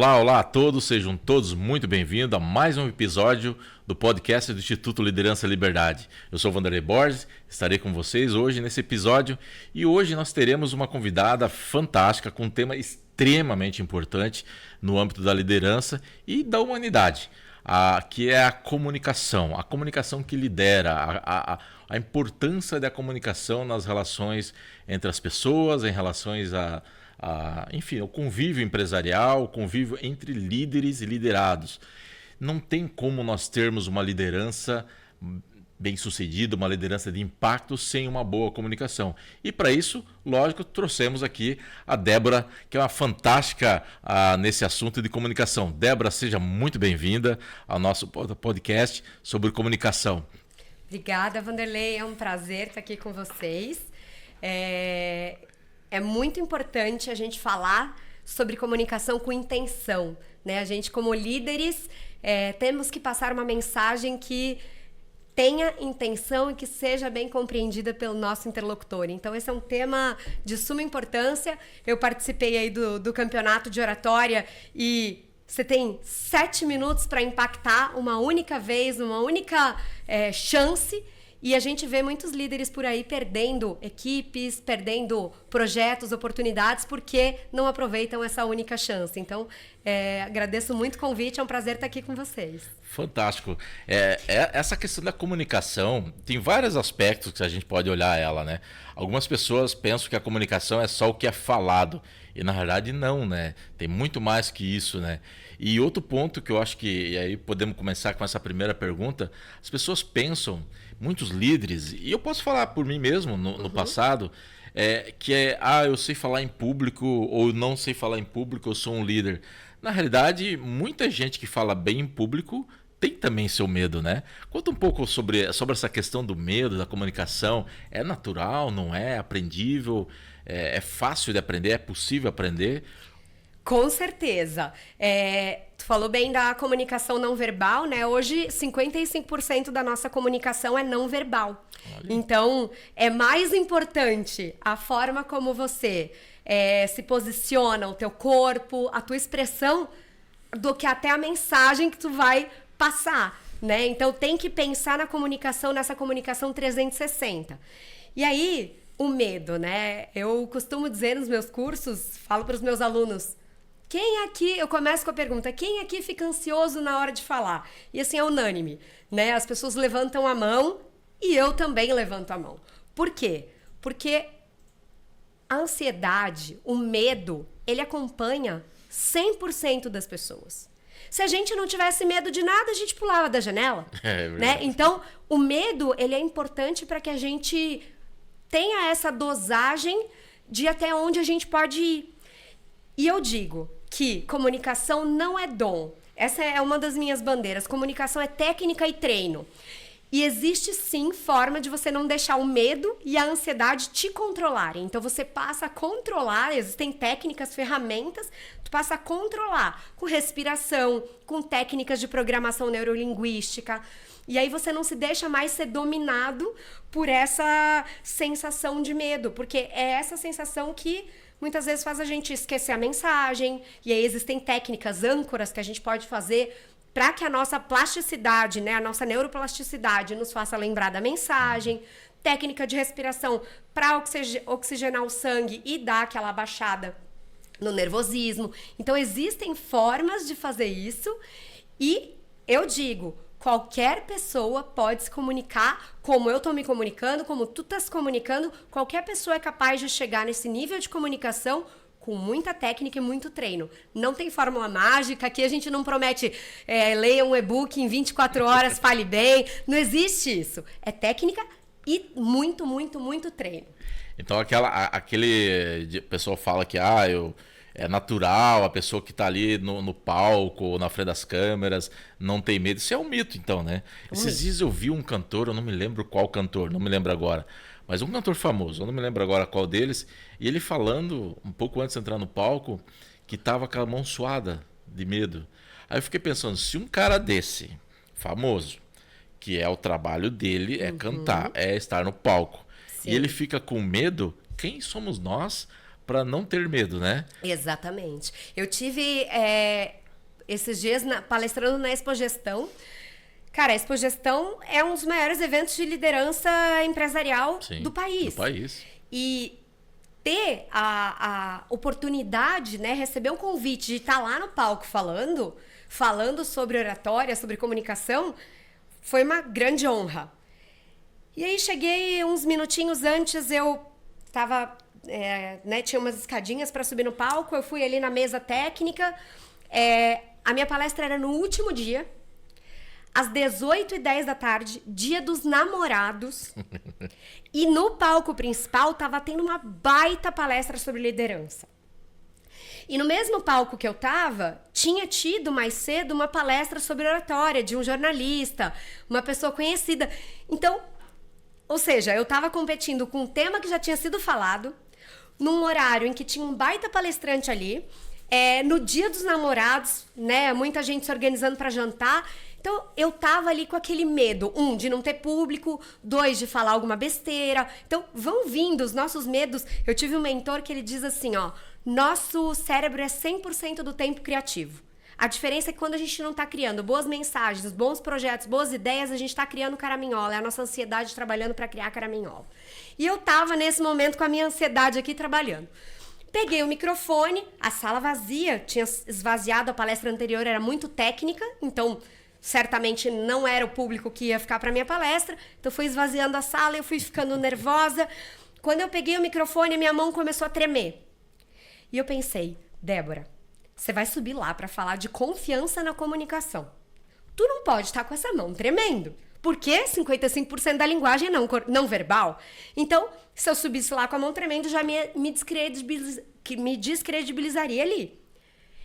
Olá, olá a todos, sejam todos muito bem-vindos a mais um episódio do podcast do Instituto Liderança e Liberdade. Eu sou o Vanderlei Borges, estarei com vocês hoje nesse episódio e hoje nós teremos uma convidada fantástica com um tema extremamente importante no âmbito da liderança e da humanidade, que é a comunicação que lidera, a importância da comunicação nas relações entre as pessoas, em relações enfim, o convívio empresarial, o convívio entre líderes e liderados. Não tem como nós termos uma liderança bem-sucedida, uma liderança de impacto sem uma boa comunicação. E para isso, lógico, trouxemos aqui a Débora, que é uma fantástica nesse assunto de comunicação. Débora, seja muito bem-vinda ao nosso podcast sobre comunicação. Obrigada, Vanderlei. É um prazer estar aqui com vocês. É muito importante a gente falar sobre comunicação com intenção, né? A gente, como líderes, temos que passar uma mensagem que tenha intenção e que seja bem compreendida pelo nosso interlocutor. Então, esse é um tema de suma importância. Eu participei aí do campeonato de oratória e você tem 7 minutos para impactar uma única vez, uma única chance. E a gente vê muitos líderes por aí perdendo equipes, perdendo projetos, oportunidades, porque não aproveitam essa única chance. Então, agradeço muito o convite, é um prazer estar aqui com vocês. Fantástico. Essa questão da comunicação tem vários aspectos que a gente pode olhar ela, né? Algumas pessoas pensam que a comunicação é só o que é falado. E na verdade não, né? Tem muito mais que isso, né? E outro ponto que eu acho que, e aí podemos começar com essa primeira pergunta, as pessoas pensam, muitos líderes, e eu posso falar por mim mesmo no passado, eu sei falar em público ou não sei falar em público, eu sou um líder. Na realidade, muita gente que fala bem em público tem também seu medo, né? Conta um pouco sobre essa questão do medo, da comunicação. É natural, não é? Aprendível? É fácil de aprender? É possível aprender? Com certeza. Tu falou bem da comunicação não verbal, né? Hoje, 55% da nossa comunicação é não verbal. Olha. Então, é mais importante a forma como você se posiciona, o teu corpo, a tua expressão, do que até a mensagem que tu vai passar, né? Então, tem que pensar nessa comunicação 360. E aí, o medo, né? Eu costumo dizer nos meus cursos, falo para os meus alunos, eu começo com a pergunta, quem aqui fica ansioso na hora de falar? E assim, é unânime, né? As pessoas levantam a mão e eu também levanto a mão. Por quê? Porque a ansiedade, o medo, ele acompanha 100% das pessoas. Se a gente não tivesse medo de nada, a gente pulava da janela, né? Então, o medo, ele é importante para que a gente tenha essa dosagem de até onde a gente pode ir. E eu digo que comunicação não é dom. Essa é uma das minhas bandeiras. Comunicação é técnica e treino. E existe sim forma de você não deixar o medo e a ansiedade te controlarem. Então você passa a controlar, existem técnicas, ferramentas, tu passa a controlar com respiração, com técnicas de programação neurolinguística. E aí você não se deixa mais ser dominado por essa sensação de medo, porque é essa sensação que muitas vezes faz a gente esquecer a mensagem. E aí existem técnicas, âncoras que a gente pode fazer para que a nossa plasticidade, né, a nossa neuroplasticidade nos faça lembrar da mensagem. Técnica de respiração para oxigenar o sangue e dar aquela abaixada no nervosismo. Então existem formas de fazer isso e eu digo, qualquer pessoa pode se comunicar como eu estou me comunicando, como tu está se comunicando. Qualquer pessoa é capaz de chegar nesse nível de comunicação com muita técnica e muito treino. Não tem fórmula mágica, aqui a gente não promete leia um e-book em 24 horas, fale bem. Não existe isso. É técnica e muito, muito, muito treino. Então aquele pessoal fala que é natural, a pessoa que está ali no palco, na frente das câmeras, não tem medo. Isso é um mito, então, né? Esses dias eu vi um cantor, eu não me lembro qual cantor, não me lembro agora, mas um cantor famoso, eu não me lembro agora qual deles, e ele falando, um pouco antes de entrar no palco, que estava com a mão suada de medo. Aí eu fiquei pensando, se um cara desse, famoso, que é o trabalho dele, é cantar, é estar no palco, e ele fica com medo, quem somos nós para não ter medo, né? Exatamente. Eu tive esses dias palestrando na Expogestão. Cara, a Expogestão é um dos maiores eventos de liderança empresarial do país. E ter a oportunidade, né, receber um convite de estar lá no palco falando sobre oratória, sobre comunicação, foi uma grande honra. E aí cheguei uns minutinhos antes, eu estava, tinha umas escadinhas para subir no palco, eu fui ali na mesa técnica, a minha palestra era no último dia, às 18h10 da tarde, dia dos namorados. E no palco principal tava tendo uma baita palestra sobre liderança. E no mesmo palco que eu tava, tinha tido mais cedo uma palestra sobre oratória de um jornalista, uma pessoa conhecida. Então, ou seja, eu tava competindo com um tema que já tinha sido falado, num horário em que tinha um baita palestrante ali, no dia dos namorados, né, muita gente se organizando para jantar. Então, eu tava ali com aquele medo, de não ter público, 2, de falar alguma besteira. Então, vão vindo os nossos medos. Eu tive um mentor que ele diz assim, ó, nosso cérebro é 100% do tempo criativo. A diferença é que quando a gente não tá criando boas mensagens, bons projetos, boas ideias, a gente tá criando caraminhola. É a nossa ansiedade trabalhando para criar caraminhola. E eu tava nesse momento com a minha ansiedade aqui trabalhando. Peguei o microfone, a sala vazia, tinha esvaziado, a palestra anterior era muito técnica, então certamente não era o público que ia ficar para minha palestra, então fui esvaziando a sala, eu fui ficando nervosa. Quando eu peguei o microfone, minha mão começou a tremer. E eu pensei, Débora, você vai subir lá para falar de confiança na comunicação. Tu não pode estar com essa mão tremendo, porque 55% da linguagem é não verbal. Então, se eu subisse lá com a mão tremendo, já me descredibilizaria ali.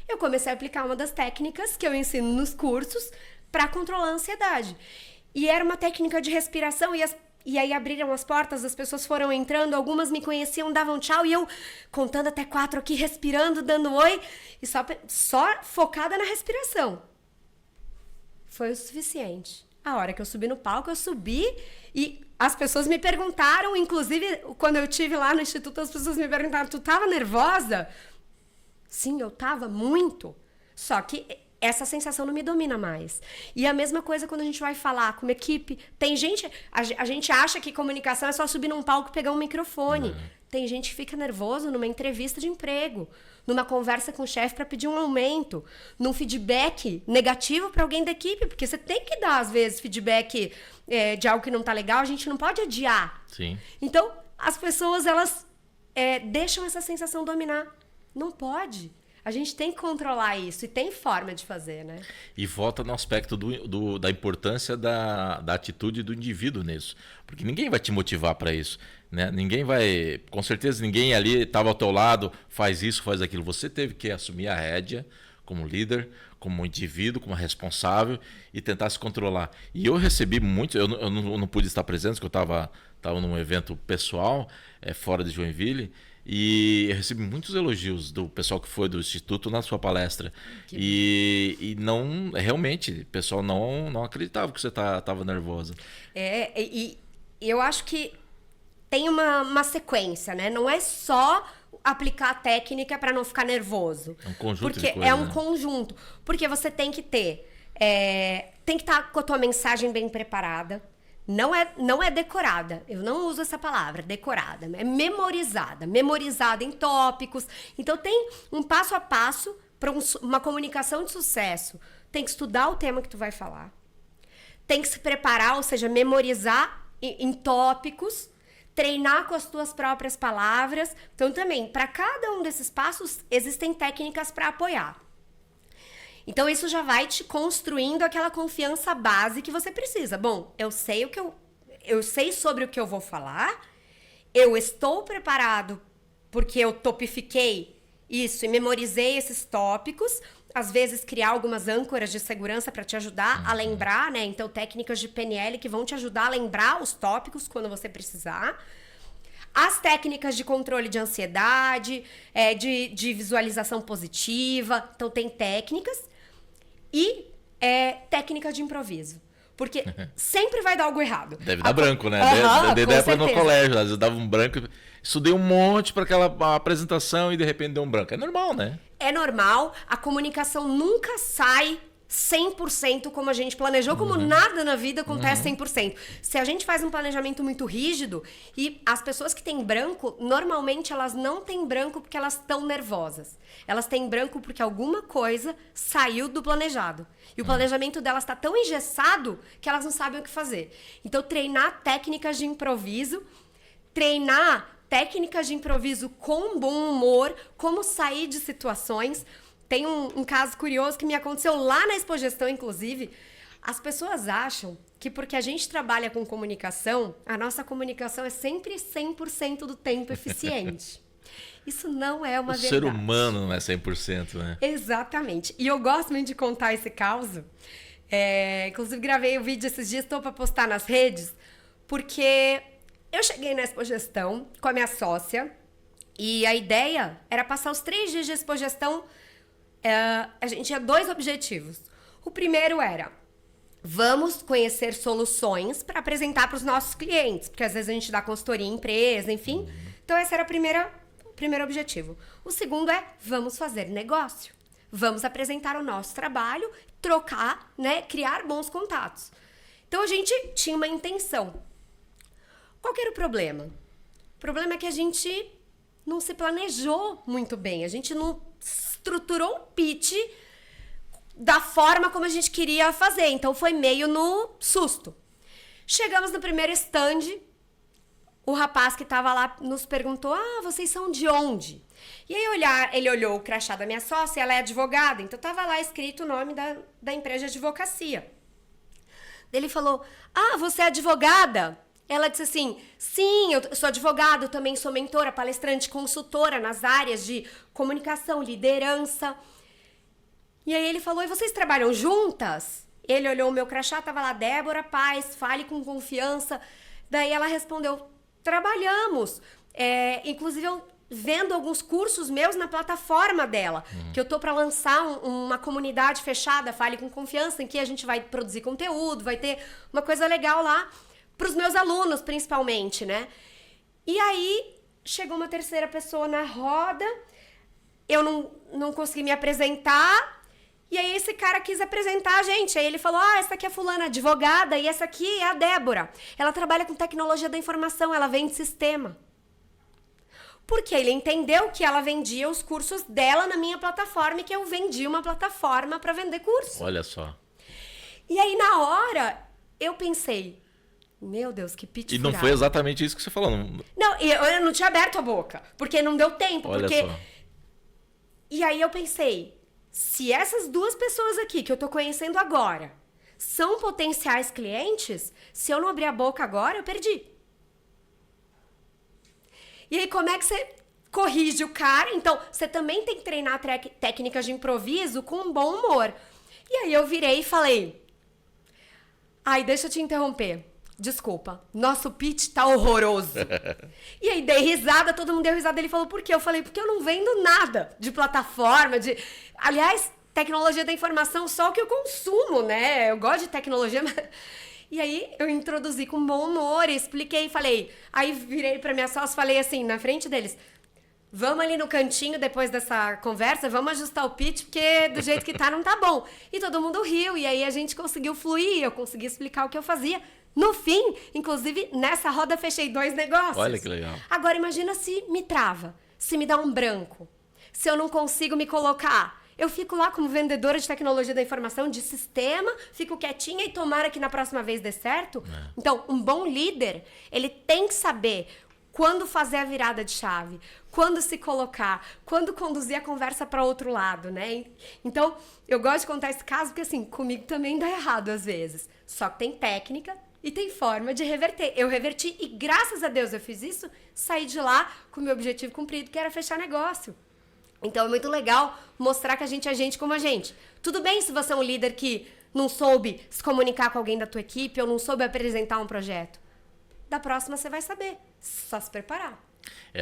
Eu comecei a aplicar uma das técnicas que eu ensino nos cursos para controlar a ansiedade. E era uma técnica de respiração, e aí abriram as portas, as pessoas foram entrando, algumas me conheciam, davam tchau, e eu contando até 4 aqui, respirando, dando oi, e só focada na respiração. Foi o suficiente. A hora que eu subi no palco, eu subi e as pessoas me perguntaram, inclusive quando eu estive lá no Instituto, as pessoas me perguntaram, tu tava nervosa? Sim, eu tava muito. Só que essa sensação não me domina mais. E a mesma coisa quando a gente vai falar com uma equipe. Tem gente... A gente acha que comunicação é só subir num palco e pegar um microfone. Tem gente que fica nervoso numa entrevista de emprego, numa conversa com o chefe para pedir um aumento, num feedback negativo para alguém da equipe, porque você tem que dar, às vezes, feedback de algo que não tá legal, a gente não pode adiar. Sim. Então, as pessoas, elas deixam essa sensação dominar. Não pode. A gente tem que controlar isso e tem forma de fazer, né? E volta no aspecto da importância da atitude do indivíduo nisso. Porque ninguém vai te motivar para isso, né? Ninguém vai... Com certeza ninguém ali estava ao teu lado, faz isso, faz aquilo. Você teve que assumir a rédea como líder, como indivíduo, como responsável e tentar se controlar. E eu recebi muito... Eu não pude estar presente, porque eu estava num evento pessoal fora de Joinville. E eu recebi muitos elogios do pessoal que foi do Instituto na sua palestra. E não, realmente, o pessoal não acreditava que você estava nervosa. E eu acho que tem uma sequência, né? Não é só aplicar a técnica para não ficar nervoso. É um conjunto porque de coisas, é um conjunto. Porque você tem que ter... tem que estar com a tua mensagem bem preparada. Não é decorada. Eu não uso essa palavra, decorada. É memorizada. Memorizada em tópicos. Então, tem um passo a passo para uma comunicação de sucesso. Tem que estudar o tema que tu vai falar. Tem que se preparar, ou seja, memorizar em tópicos. Treinar com as tuas próprias palavras. Então, também, para cada um desses passos, existem técnicas para apoiar. Então, isso já vai te construindo aquela confiança base que você precisa. Bom, eu sei sobre o que eu vou falar, eu estou preparado porque eu topifiquei isso e memorizei esses tópicos. Às vezes, criar algumas âncoras de segurança para te ajudar a lembrar, né? Então, técnicas de PNL que vão te ajudar a lembrar os tópicos quando você precisar. As técnicas de controle de ansiedade, de visualização positiva. Então, tem técnicas. E técnicas de improviso. Porque sempre vai dar algo errado. Deve dar branco, né? Aham, Dei com época no certeza. colégio, às vezes dava um branco. Estudei um monte para aquela apresentação e de repente deu um branco. É normal, né? É normal, a comunicação nunca sai 100% como a gente planejou, como nada na vida acontece 100%. Se a gente faz um planejamento muito rígido, e as pessoas que têm branco, normalmente elas não têm branco porque elas estão nervosas. Elas têm branco porque alguma coisa saiu do planejado. E o planejamento delas está tão engessado que elas não sabem o que fazer. Então, treinar técnicas de improviso, com bom humor, como sair de situações. Tem um caso curioso que me aconteceu lá na Expogestão, inclusive. As pessoas acham que porque a gente trabalha com comunicação, a nossa comunicação é sempre 100% do tempo eficiente. Isso não é uma verdade. O ser humano não é 100%, né? Exatamente. E eu gosto muito de contar esse caso. Inclusive, gravei o vídeo esses dias, estou para postar nas redes, porque eu cheguei na Expogestão com a minha sócia e a ideia era passar os 3 dias de Expogestão. A gente tinha 2 objetivos. O primeiro era, vamos conhecer soluções para apresentar para os nossos clientes, porque às vezes a gente dá consultoria em empresa, enfim. Então esse era o primeiro objetivo. O segundo é, vamos fazer negócio. Vamos apresentar o nosso trabalho, trocar, né, criar bons contatos. Então a gente tinha uma intenção. Qual que era o problema? O problema é que a gente não se planejou muito bem, a gente não estruturou o pitch da forma como a gente queria fazer. Então, foi meio no susto. Chegamos no primeiro stand, o rapaz que estava lá nos perguntou, vocês são de onde? E aí, ele olhou o crachá da minha sócia, ela é advogada, então estava lá escrito o nome da empresa de advocacia. Ele falou, você é advogada? Ela disse assim, sim, eu sou advogada, eu também sou mentora, palestrante, consultora nas áreas de comunicação, liderança. E aí ele falou, e vocês trabalham juntas? Ele olhou o meu crachá, tava lá, Débora Paz, fale com confiança. Daí ela respondeu, trabalhamos. Inclusive eu vendo alguns cursos meus na plataforma dela, que eu tô para lançar uma comunidade fechada, Fale com Confiança, em que a gente vai produzir conteúdo, vai ter uma coisa legal lá, para os meus alunos, principalmente, né? E aí, chegou uma terceira pessoa na roda, eu não consegui me apresentar, e aí esse cara quis apresentar a gente. Aí ele falou, essa aqui é fulana, advogada, e essa aqui é a Débora. Ela trabalha com tecnologia da informação, ela vende sistema. Porque ele entendeu que ela vendia os cursos dela na minha plataforma e que eu vendia uma plataforma para vender curso. Olha só. E aí, na hora, eu pensei... Meu Deus, que pitch E não furado. foi exatamente isso que você falou. Não, eu não tinha aberto a boca, porque não deu tempo. Olha porque... só. E aí eu pensei, se essas 2 pessoas aqui que eu tô conhecendo agora são potenciais clientes, se eu não abrir a boca agora, eu perdi. E aí como é que você corrige o cara? Então, você também tem que treinar técnicas de improviso com um bom humor. E aí eu virei e falei, deixa eu te interromper. Desculpa, nosso pitch tá horroroso. E aí dei risada, todo mundo deu risada. Ele falou, por quê? Eu falei, porque eu não vendo nada de plataforma, Aliás, tecnologia da informação, só o que eu consumo, né? Eu gosto de tecnologia, mas... E aí eu introduzi com bom humor, expliquei, falei... Aí virei pra minha sócia e falei assim, na frente deles... Vamos ali no cantinho depois dessa conversa, vamos ajustar o pitch, porque do jeito que tá não tá bom. E todo mundo riu, e aí a gente conseguiu fluir, eu consegui explicar o que eu fazia. No fim, inclusive, nessa roda fechei 2 negócios. Olha que legal. Agora imagina se me trava, se me dá um branco, se eu não consigo me colocar. Eu fico lá como vendedora de tecnologia da informação, de sistema, fico quietinha e tomara que na próxima vez dê certo. Então, um bom líder, ele tem que saber quando fazer a virada de chave, quando se colocar, quando conduzir a conversa para outro lado, né? Então, eu gosto de contar esse caso porque, assim, comigo também dá errado às vezes. Só que tem técnica e tem forma de reverter. Eu reverti e, graças a Deus, eu fiz isso, saí de lá com o meu objetivo cumprido, que era fechar negócio. Então, é muito legal mostrar que a gente é gente como a gente. Tudo bem se você é um líder que não soube se comunicar com alguém da tua equipe ou não soube apresentar um projeto. Da próxima você vai saber. Só se preparar.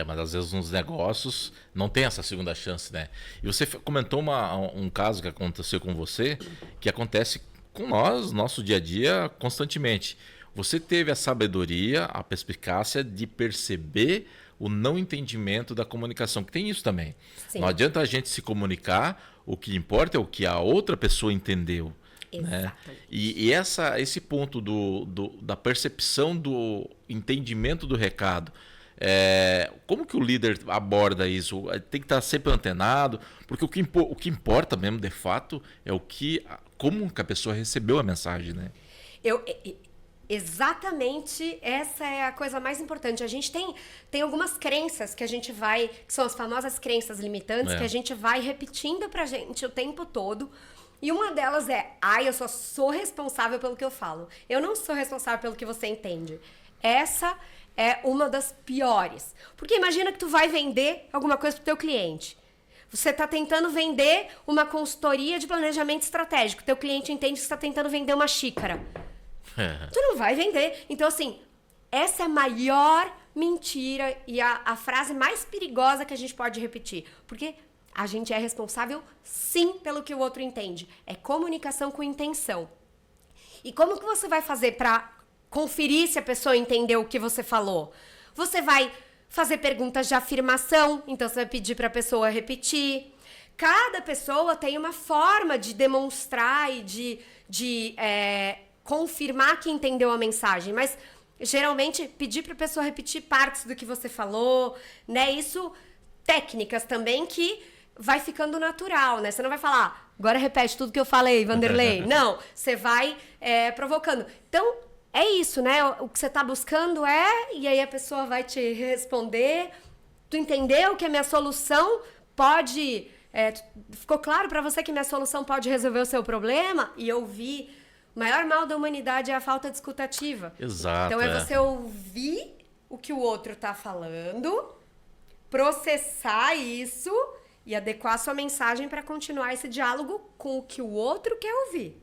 Mas às vezes nos negócios não tem essa segunda chance, né? E você comentou um caso que aconteceu com você, que acontece com nós, nosso dia a dia, constantemente. Você teve a sabedoria, a perspicácia de perceber o não entendimento da comunicação, que tem isso também. Sim. Não adianta a gente se comunicar, o que importa é o que a outra pessoa entendeu. Né? E esse ponto da percepção do entendimento do recado, como que o líder aborda isso? Tem que estar sempre antenado, porque o que importa mesmo, de fato, é como que a pessoa recebeu a mensagem, né? Exatamente, essa é a coisa mais importante. A gente tem algumas crenças que a gente que são as famosas crenças limitantes, que a gente vai repetindo pra gente o tempo todo. E uma delas eu só sou responsável pelo que eu falo. Eu não sou responsável pelo que você entende. Essa é uma das piores. Porque imagina que tu vai vender alguma coisa pro teu cliente. Você está tentando vender uma consultoria de planejamento estratégico. Teu cliente entende que você está tentando vender uma xícara. Tu não vai vender. Então, assim, essa é a maior mentira e a frase mais perigosa que a gente pode repetir. Porque a gente é responsável, sim, pelo que o outro entende. É comunicação com intenção. E como que você vai fazer para conferir se a pessoa entendeu o que você falou? Você vai fazer perguntas de afirmação, então você vai pedir para a pessoa repetir. Cada pessoa tem uma forma de demonstrar e de confirmar que entendeu a mensagem, mas geralmente pedir para a pessoa repetir partes do que você falou, né? Isso, técnicas também que vai ficando natural, né? Você não vai falar, agora repete tudo que eu falei, Vanderlei. Não, você vai provocando. Então, é isso, né? O que você tá buscando e aí a pessoa vai te responder. Tu entendeu que a minha solução pode... ficou claro pra você que minha solução pode resolver o seu problema? E eu vi, o maior mal da humanidade é a falta de escuta ativa. Exato. Então você ouvir o que o outro tá falando, processar isso e adequar a sua mensagem para continuar esse diálogo com o que o outro quer ouvir.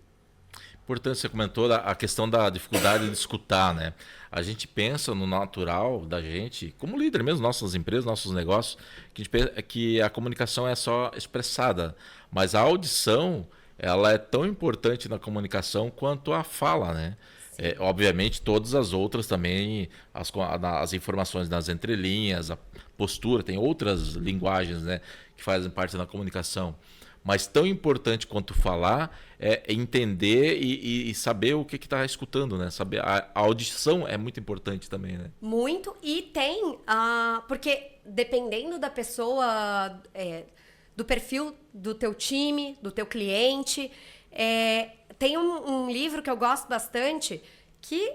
Portanto, você comentou a questão da dificuldade de escutar, né? A gente pensa no natural da gente, como líder mesmo, nossas empresas, nossos negócios, que a gente pensa que a comunicação é só expressada, mas a audição, ela é tão importante na comunicação quanto a fala, né? Obviamente, todas as outras também, as informações nas entrelinhas, a postura, tem outras linguagens, né, que fazem parte da comunicação. Mas tão importante quanto falar é entender e saber o que está escutando, né? Saber, a audição é muito importante também, né? Muito, e tem... porque dependendo da pessoa, do perfil do teu time, do teu cliente, tem um livro que eu gosto bastante, que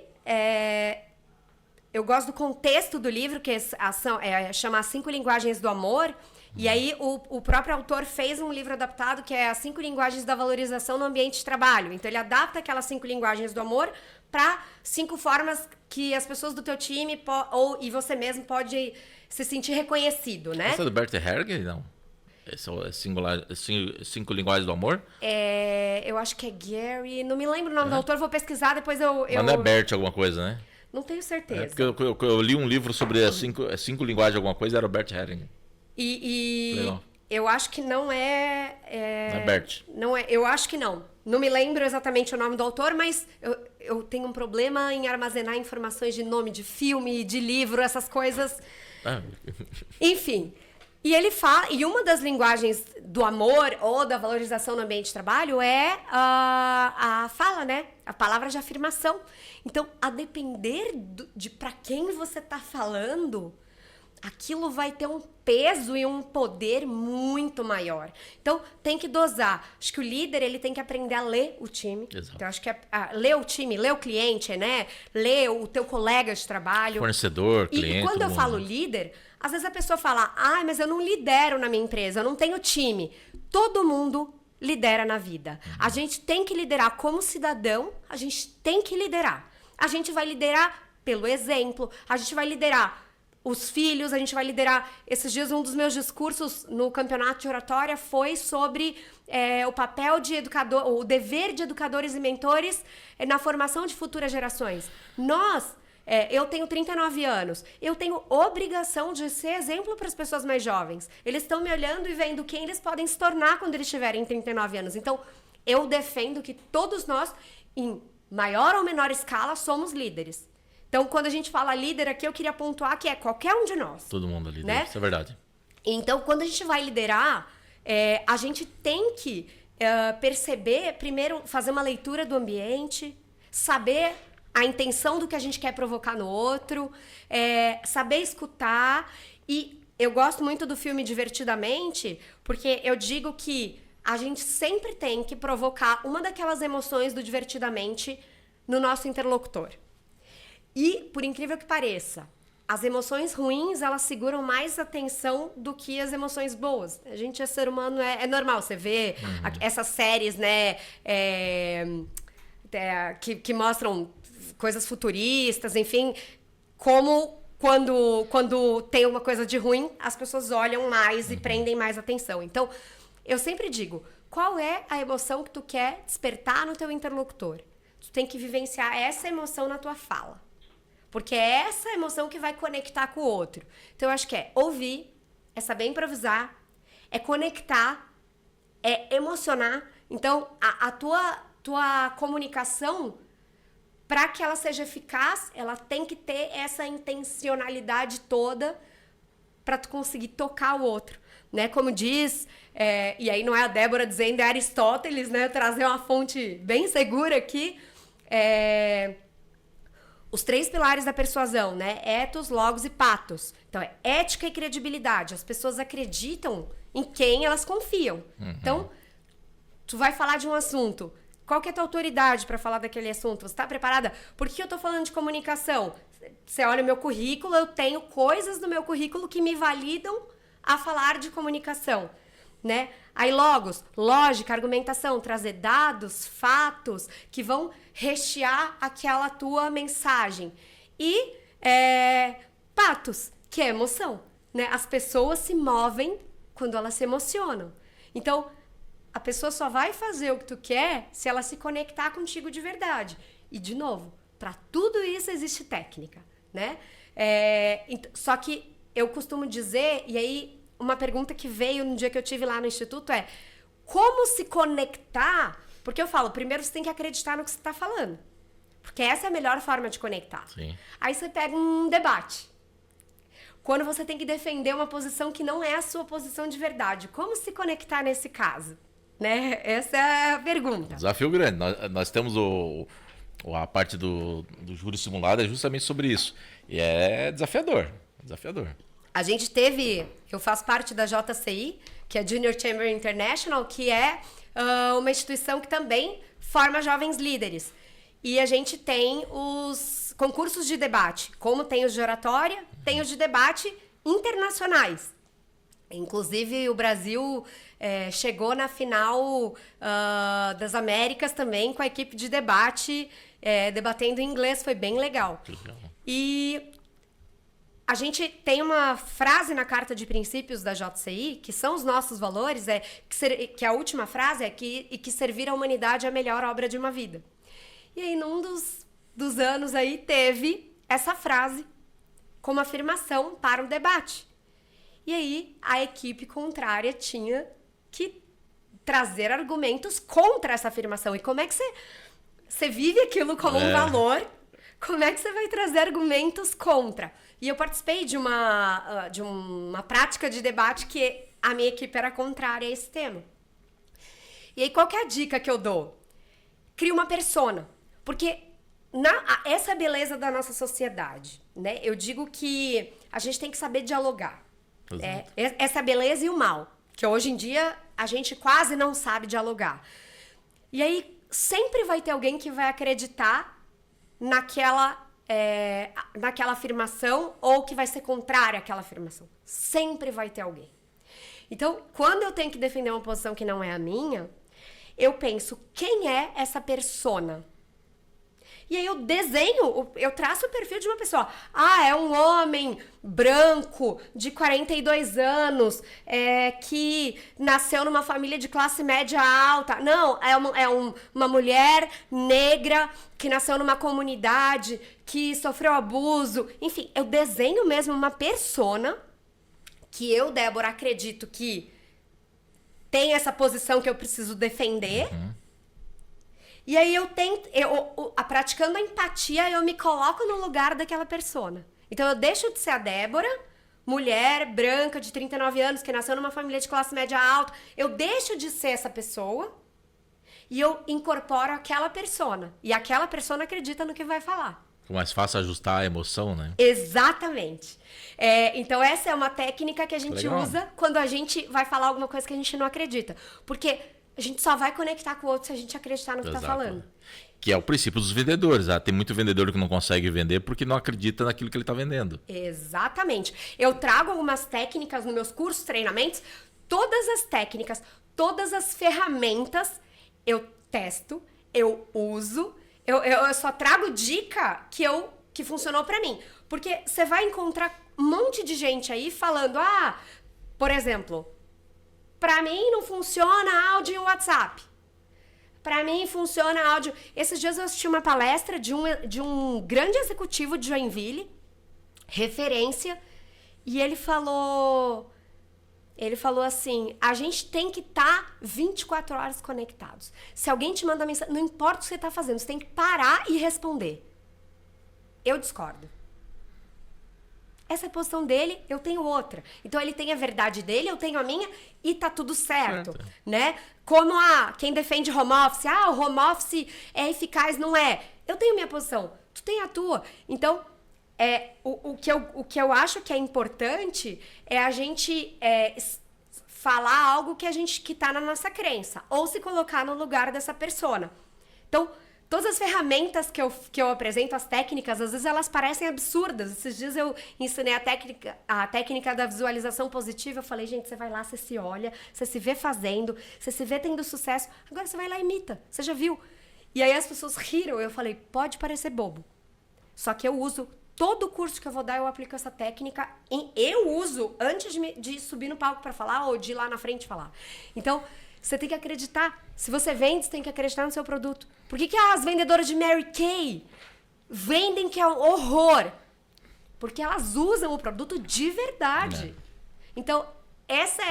eu gosto do contexto do livro, que chama As 5 Linguagens do Amor. E aí o próprio autor fez um livro adaptado que é As 5 Linguagens da Valorização no Ambiente de Trabalho. Então ele adapta aquelas 5 linguagens do amor para 5 formas que as pessoas do teu time e você mesmo pode se sentir reconhecido, né? Essa é do Bert Hellinger, não? Cinco Linguagens do Amor? Eu acho que é Gary, não me lembro o nome do autor, vou pesquisar, depois eu... Mas não é Bert alguma coisa, né? Não tenho certeza. Porque eu li um livro sobre as cinco linguagens alguma coisa, era o Bert Hellinger. E eu acho que não é... Não é Bert? Não é, eu acho que não. Não me lembro exatamente o nome do autor, mas eu tenho um problema em armazenar informações de nome de filme, de livro, essas coisas. Enfim. E ele fala... E uma das linguagens do amor ou da valorização no ambiente de trabalho é a fala, né? A palavra de afirmação. Então, a depender de para quem você está falando... aquilo vai ter um peso e um poder muito maior. Então, tem que dosar. Acho que o líder, ele tem que aprender a ler o time. Exato. Então, acho que ler o time, ler o cliente, né? Ler o teu colega de trabalho. Fornecedor, cliente. E quando eu falo líder, às vezes a pessoa fala, mas eu não lidero na minha empresa, eu não tenho time. Todo mundo lidera na vida. A gente tem que liderar como cidadão, a gente tem que liderar. A gente vai liderar pelo exemplo, a gente vai liderar os filhos, a gente vai liderar. Esses dias, um dos meus discursos no campeonato de oratória foi sobre o papel de educador, o dever de educadores e mentores na formação de futuras gerações. Eu tenho 39 anos, eu tenho obrigação de ser exemplo para as pessoas mais jovens. Eles estão me olhando e vendo quem eles podem se tornar quando eles tiverem 39 anos. Então, eu defendo que todos nós em maior ou menor escala, somos líderes. Então, quando a gente fala líder aqui, eu queria pontuar que é qualquer um de nós. Todo mundo é líder, né? Isso é verdade. Então, quando a gente vai liderar, a gente tem que perceber, primeiro, fazer uma leitura do ambiente, saber a intenção do que a gente quer provocar no outro, saber escutar. E eu gosto muito do filme Divertidamente, porque eu digo que a gente sempre tem que provocar uma daquelas emoções do Divertidamente no nosso interlocutor. E, por incrível que pareça, as emoções ruins, elas seguram mais atenção do que as emoções boas. A gente é ser humano, é normal. Você vê essas séries, né, que mostram coisas futuristas, enfim, como quando tem uma coisa de ruim, as pessoas olham mais e prendem mais atenção. Então, eu sempre digo, qual é a emoção que tu quer despertar no teu interlocutor? Tu tem que vivenciar essa emoção na tua fala. Porque é essa emoção que vai conectar com o outro. Então, eu acho que é ouvir, é saber improvisar, é conectar, é emocionar. Então, a tua comunicação, para que ela seja eficaz, ela tem que ter essa intencionalidade toda para tu conseguir tocar o outro. Né? Como diz, e aí não é a Débora dizendo, é Aristóteles, né? Trazer uma fonte bem segura aqui, os 3 pilares da persuasão, né? Ethos, logos e pathos. Então, é ética e credibilidade. As pessoas acreditam em quem elas confiam. Então, tu vai falar de um assunto. Qual que é a tua autoridade para falar daquele assunto? Você está preparada? Por que eu estou falando de comunicação? Você olha o meu currículo, eu tenho coisas no meu currículo que me validam a falar de comunicação, né? Aí, logos, lógica, argumentação, trazer dados, fatos que vão rechear aquela tua mensagem. E pathos, que é emoção, né? As pessoas se movem quando elas se emocionam. Então, a pessoa só vai fazer o que tu quer se ela se conectar contigo de verdade. E, de novo, para tudo isso existe técnica, né? Só que eu costumo dizer, e aí uma pergunta que veio no dia que eu tive lá no Instituto é como se conectar? Porque eu falo, primeiro você tem que acreditar no que você está falando. Porque essa é a melhor forma de conectar. Sim. Aí você pega um debate. Quando você tem que defender uma posição que não é a sua posição de verdade. Como se conectar nesse caso? Né? Essa é a pergunta. Desafio grande. Nós temos a parte do júri simulado é justamente sobre isso. E é desafiador. Desafiador. A gente eu faço parte da JCI, que é Junior Chamber International, que é uma instituição que também forma jovens líderes. E a gente tem os concursos de debate, como tem os de oratória, tem os de debate internacionais. Inclusive, o Brasil chegou na final das Américas também com a equipe de debate, debatendo em inglês, foi bem legal. E a gente tem uma frase na Carta de Princípios da JCI, que são os nossos valores, que a última frase é que servir a humanidade é a melhor obra de uma vida. E aí, num dos anos aí, teve essa frase como afirmação para o debate. E aí, a equipe contrária tinha que trazer argumentos contra essa afirmação. E como é que você vive aquilo como um valor? Como é que você vai trazer argumentos contra? E eu participei de uma prática de debate que a minha equipe era contrária a esse tema. E aí, qual que é a dica que eu dou? Cria uma persona. Porque essa é a beleza da nossa sociedade, né? Eu digo que a gente tem que saber dialogar. Essa é a beleza e o mal. Que hoje em dia a gente quase não sabe dialogar. E aí, sempre vai ter alguém que vai acreditar naquela afirmação ou que vai ser contrária àquela afirmação. Sempre vai ter alguém. Então, quando eu tenho que defender uma posição que não é a minha, eu penso, quem é essa persona? E aí eu traço o perfil de uma pessoa. É um homem branco, de 42 anos, que nasceu numa família de classe média alta. Não, uma mulher negra que nasceu numa comunidade, que sofreu abuso. Enfim, eu desenho mesmo uma persona que eu, Débora, acredito que tem essa posição que eu preciso defender. E aí eu tento, praticando a empatia, eu me coloco no lugar daquela persona. Então eu deixo de ser a Débora, mulher branca de 39 anos, que nasceu numa família de classe média alta. Eu deixo de ser essa pessoa e eu incorporo aquela persona. E aquela persona acredita no que vai falar. É mais fácil ajustar a emoção, né? Exatamente. Então essa é uma técnica que a gente usa quando a gente vai falar alguma coisa que a gente não acredita. Porque a gente só vai conectar com o outro se a gente acreditar no que está falando. Que é o princípio dos vendedores. Tem muito vendedor que não consegue vender porque não acredita naquilo que ele está vendendo. Exatamente. Eu trago algumas técnicas nos meus cursos, treinamentos. Todas as técnicas, todas as ferramentas, eu testo, eu uso. Eu só trago dica que funcionou pra mim. Porque você vai encontrar um monte de gente aí falando, por exemplo, pra mim não funciona áudio em WhatsApp. Pra mim funciona áudio. Esses dias eu assisti uma palestra de um grande executivo de Joinville, referência, e ele falou assim, a gente tem que estar 24 horas conectados. Se alguém te manda mensagem, não importa o que você está fazendo, você tem que parar e responder. Eu discordo. Essa é a posição dele, eu tenho outra. Então ele tem a verdade dele, eu tenho a minha e tá tudo certo, né? Como quem defende home office, o home office é eficaz, não é. Eu tenho minha posição, tu tem a tua. Então, o que eu acho que é importante é a gente falar algo que tá na nossa crença, ou se colocar no lugar dessa persona. Então, todas as ferramentas que eu apresento, as técnicas, às vezes elas parecem absurdas. Esses dias eu ensinei a técnica da visualização positiva. Eu falei, gente, você vai lá, você se olha, você se vê fazendo, você se vê tendo sucesso. Agora você vai lá e imita. Você já viu? E aí as pessoas riram. Eu falei, pode parecer bobo. Só que eu uso todo o curso que eu vou dar, eu aplico essa técnica. Eu uso antes de subir no palco para falar ou de ir lá na frente falar. Então, você tem que acreditar. Se você vende, você tem que acreditar no seu produto. Por que as vendedoras de Mary Kay vendem que é um horror? Porque elas usam o produto de verdade. Então, essa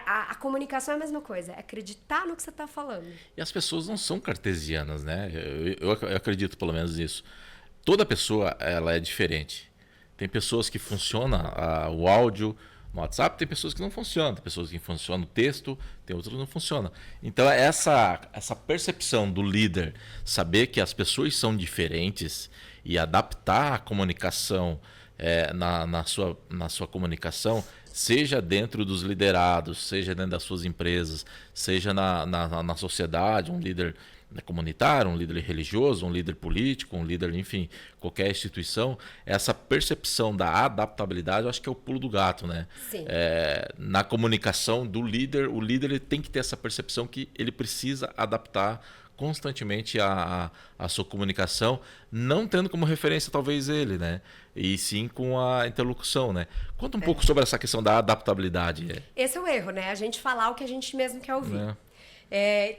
a comunicação é a mesma coisa. É acreditar no que você está falando. E as pessoas não são cartesianas, né? Eu acredito pelo menos nisso. Toda pessoa ela é diferente. Tem pessoas que funciona o áudio no WhatsApp, tem pessoas que não funcionam, tem pessoas que funcionam o texto, tem outras que não funcionam. Então essa percepção do líder, saber que as pessoas são diferentes e adaptar a comunicação na sua comunicação, seja dentro dos liderados, seja dentro das suas empresas, seja na sociedade, um líder comunitário, um líder religioso, um líder político, um líder, enfim, qualquer instituição, essa percepção da adaptabilidade, eu acho que é o pulo do gato, né? Sim. Na comunicação do líder, o líder ele tem que ter essa percepção que ele precisa adaptar constantemente a sua comunicação, não tendo como referência talvez ele, né? E sim com a interlocução, né? Conta um pouco sobre essa questão da adaptabilidade. Esse é o erro, né? A gente falar o que a gente mesmo quer ouvir.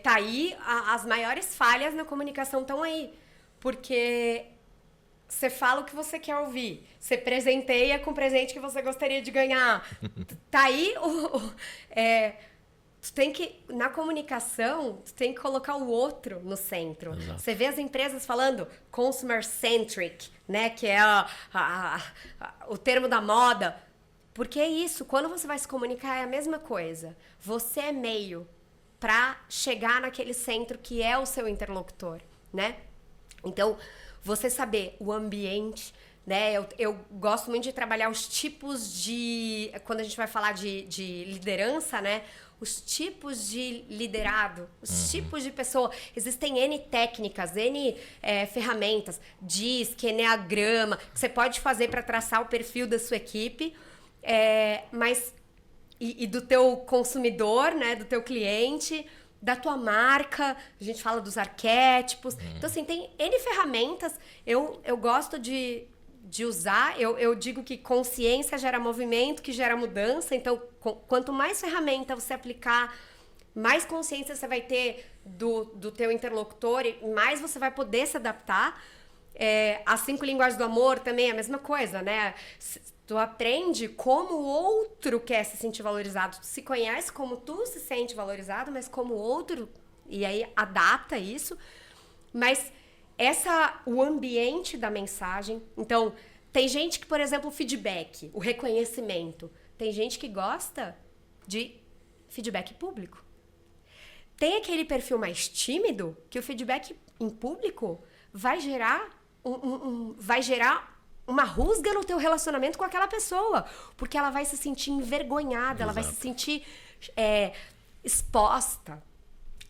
Tá aí, as maiores falhas na comunicação estão aí. Porque você fala o que você quer ouvir. Você presenteia com o presente que você gostaria de ganhar. Tá aí tu tem que, na comunicação, tu tem que colocar o outro no centro. Exato. Você vê as empresas falando consumer-centric, né? Que é o termo da moda. Porque é isso, quando você vai se comunicar é a mesma coisa. Você é meio para chegar naquele centro que é o seu interlocutor, né? Então, você saber o ambiente, né? Eu gosto muito de trabalhar os tipos de... Quando a gente vai falar de liderança, né? Os tipos de liderado, os tipos de pessoa. Existem N técnicas, N ferramentas, DISC, Enneagrama, que você pode fazer para traçar o perfil da sua equipe, mas... E do teu consumidor, né? Do teu cliente, da tua marca. A gente fala dos arquétipos. Então, assim, tem N ferramentas. Eu gosto de usar. Eu digo que consciência gera movimento, que gera mudança. Então, quanto mais ferramenta você aplicar, mais consciência você vai ter do teu interlocutor e mais você vai poder se adaptar. As 5 linguagens do amor também é a mesma coisa, né? Tu aprende como o outro quer se sentir valorizado. Tu se conhece como tu se sente valorizado, mas como o outro... E aí adapta isso. Mas o ambiente da mensagem... Então, tem gente que, por exemplo, o feedback, o reconhecimento. Tem gente que gosta de feedback público. Tem aquele perfil mais tímido que o feedback em público vai gerar uma rusga no teu relacionamento com aquela pessoa. Porque ela vai se sentir envergonhada, ela vai se sentir exposta.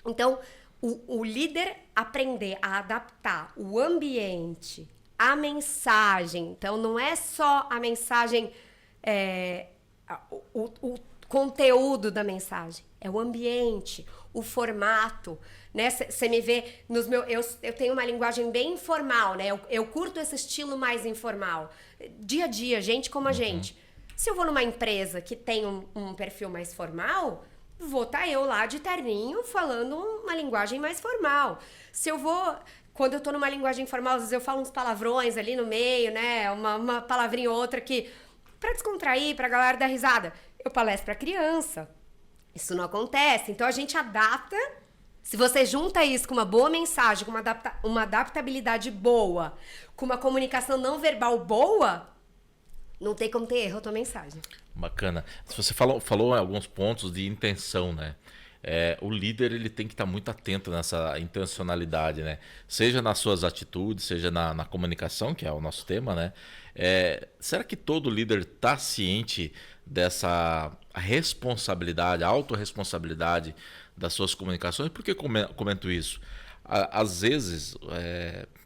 Então, o líder aprender a adaptar o ambiente, a mensagem. Então, não é só a mensagem, o conteúdo da mensagem. É o ambiente, o formato, né? Você me vê nos meus... Eu tenho uma linguagem bem informal, né? Eu curto esse estilo mais informal. Dia a dia, gente como a gente. Se eu vou numa empresa que tem um perfil mais formal, vou estar eu lá de terninho falando uma linguagem mais formal. Se eu vou... Quando eu tô numa linguagem informal, às vezes eu falo uns palavrões ali no meio, né? Uma palavrinha ou outra que... Pra descontrair, pra galera dar risada. Eu palestro pra criança. Isso não acontece. Então, a gente adapta. Se você junta isso com uma boa mensagem, com uma adaptabilidade boa, com uma comunicação não verbal boa, não tem como ter erro a tua mensagem. Bacana. Você falou alguns pontos de intenção, né? O líder ele tem que estar muito atento nessa intencionalidade, né? Seja nas suas atitudes, seja na comunicação, que é o nosso tema, né? Será que todo líder está ciente dessa responsabilidade, autorresponsabilidade das suas comunicações? Por que comento isso? Às vezes,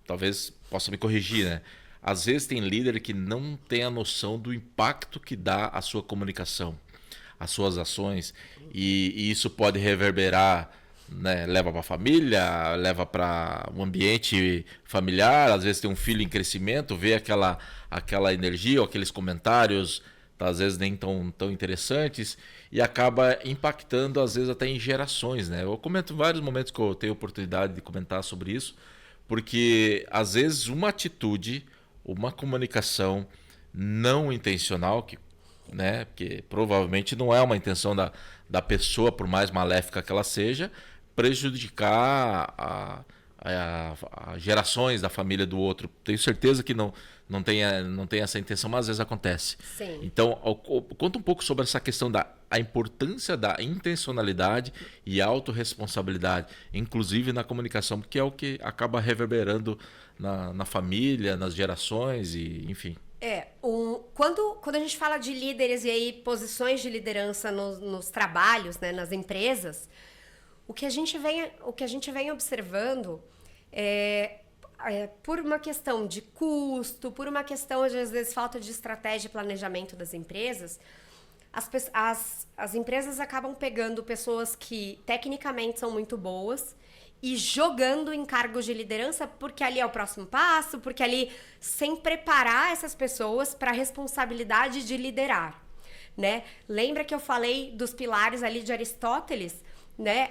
talvez possa me corrigir, né? Às vezes tem líder que não tem a noção do impacto que dá a sua comunicação, as suas ações, e isso pode reverberar, né? Leva para a família, leva para o ambiente familiar. Às vezes tem um filho em crescimento, vê aquela energia ou aqueles comentários, às vezes nem tão interessantes, e acaba impactando, às vezes, até em gerações, né? Eu comento em vários momentos que eu tenho oportunidade de comentar sobre isso, porque às vezes uma atitude, uma comunicação não intencional, né? Porque provavelmente não é uma intenção da pessoa, por mais maléfica que ela seja, prejudicar a gerações da família do outro. Tenho certeza que não tem essa intenção, mas às vezes acontece. Sim. Então, conta um pouco sobre essa questão a importância da intencionalidade e autorresponsabilidade, inclusive na comunicação, porque é o que acaba reverberando na família, nas gerações, e enfim. Quando a gente fala de líderes e aí posições de liderança nos trabalhos, né, nas empresas, o que a gente vem observando por uma questão de custo, por uma questão, às vezes, falta de estratégia e planejamento das empresas, as empresas acabam pegando pessoas que tecnicamente são muito boas e jogando em cargos de liderança, porque ali é o próximo passo, porque ali, sem preparar essas pessoas para a responsabilidade de liderar, né? Lembra que eu falei dos pilares ali de Aristóteles? Né?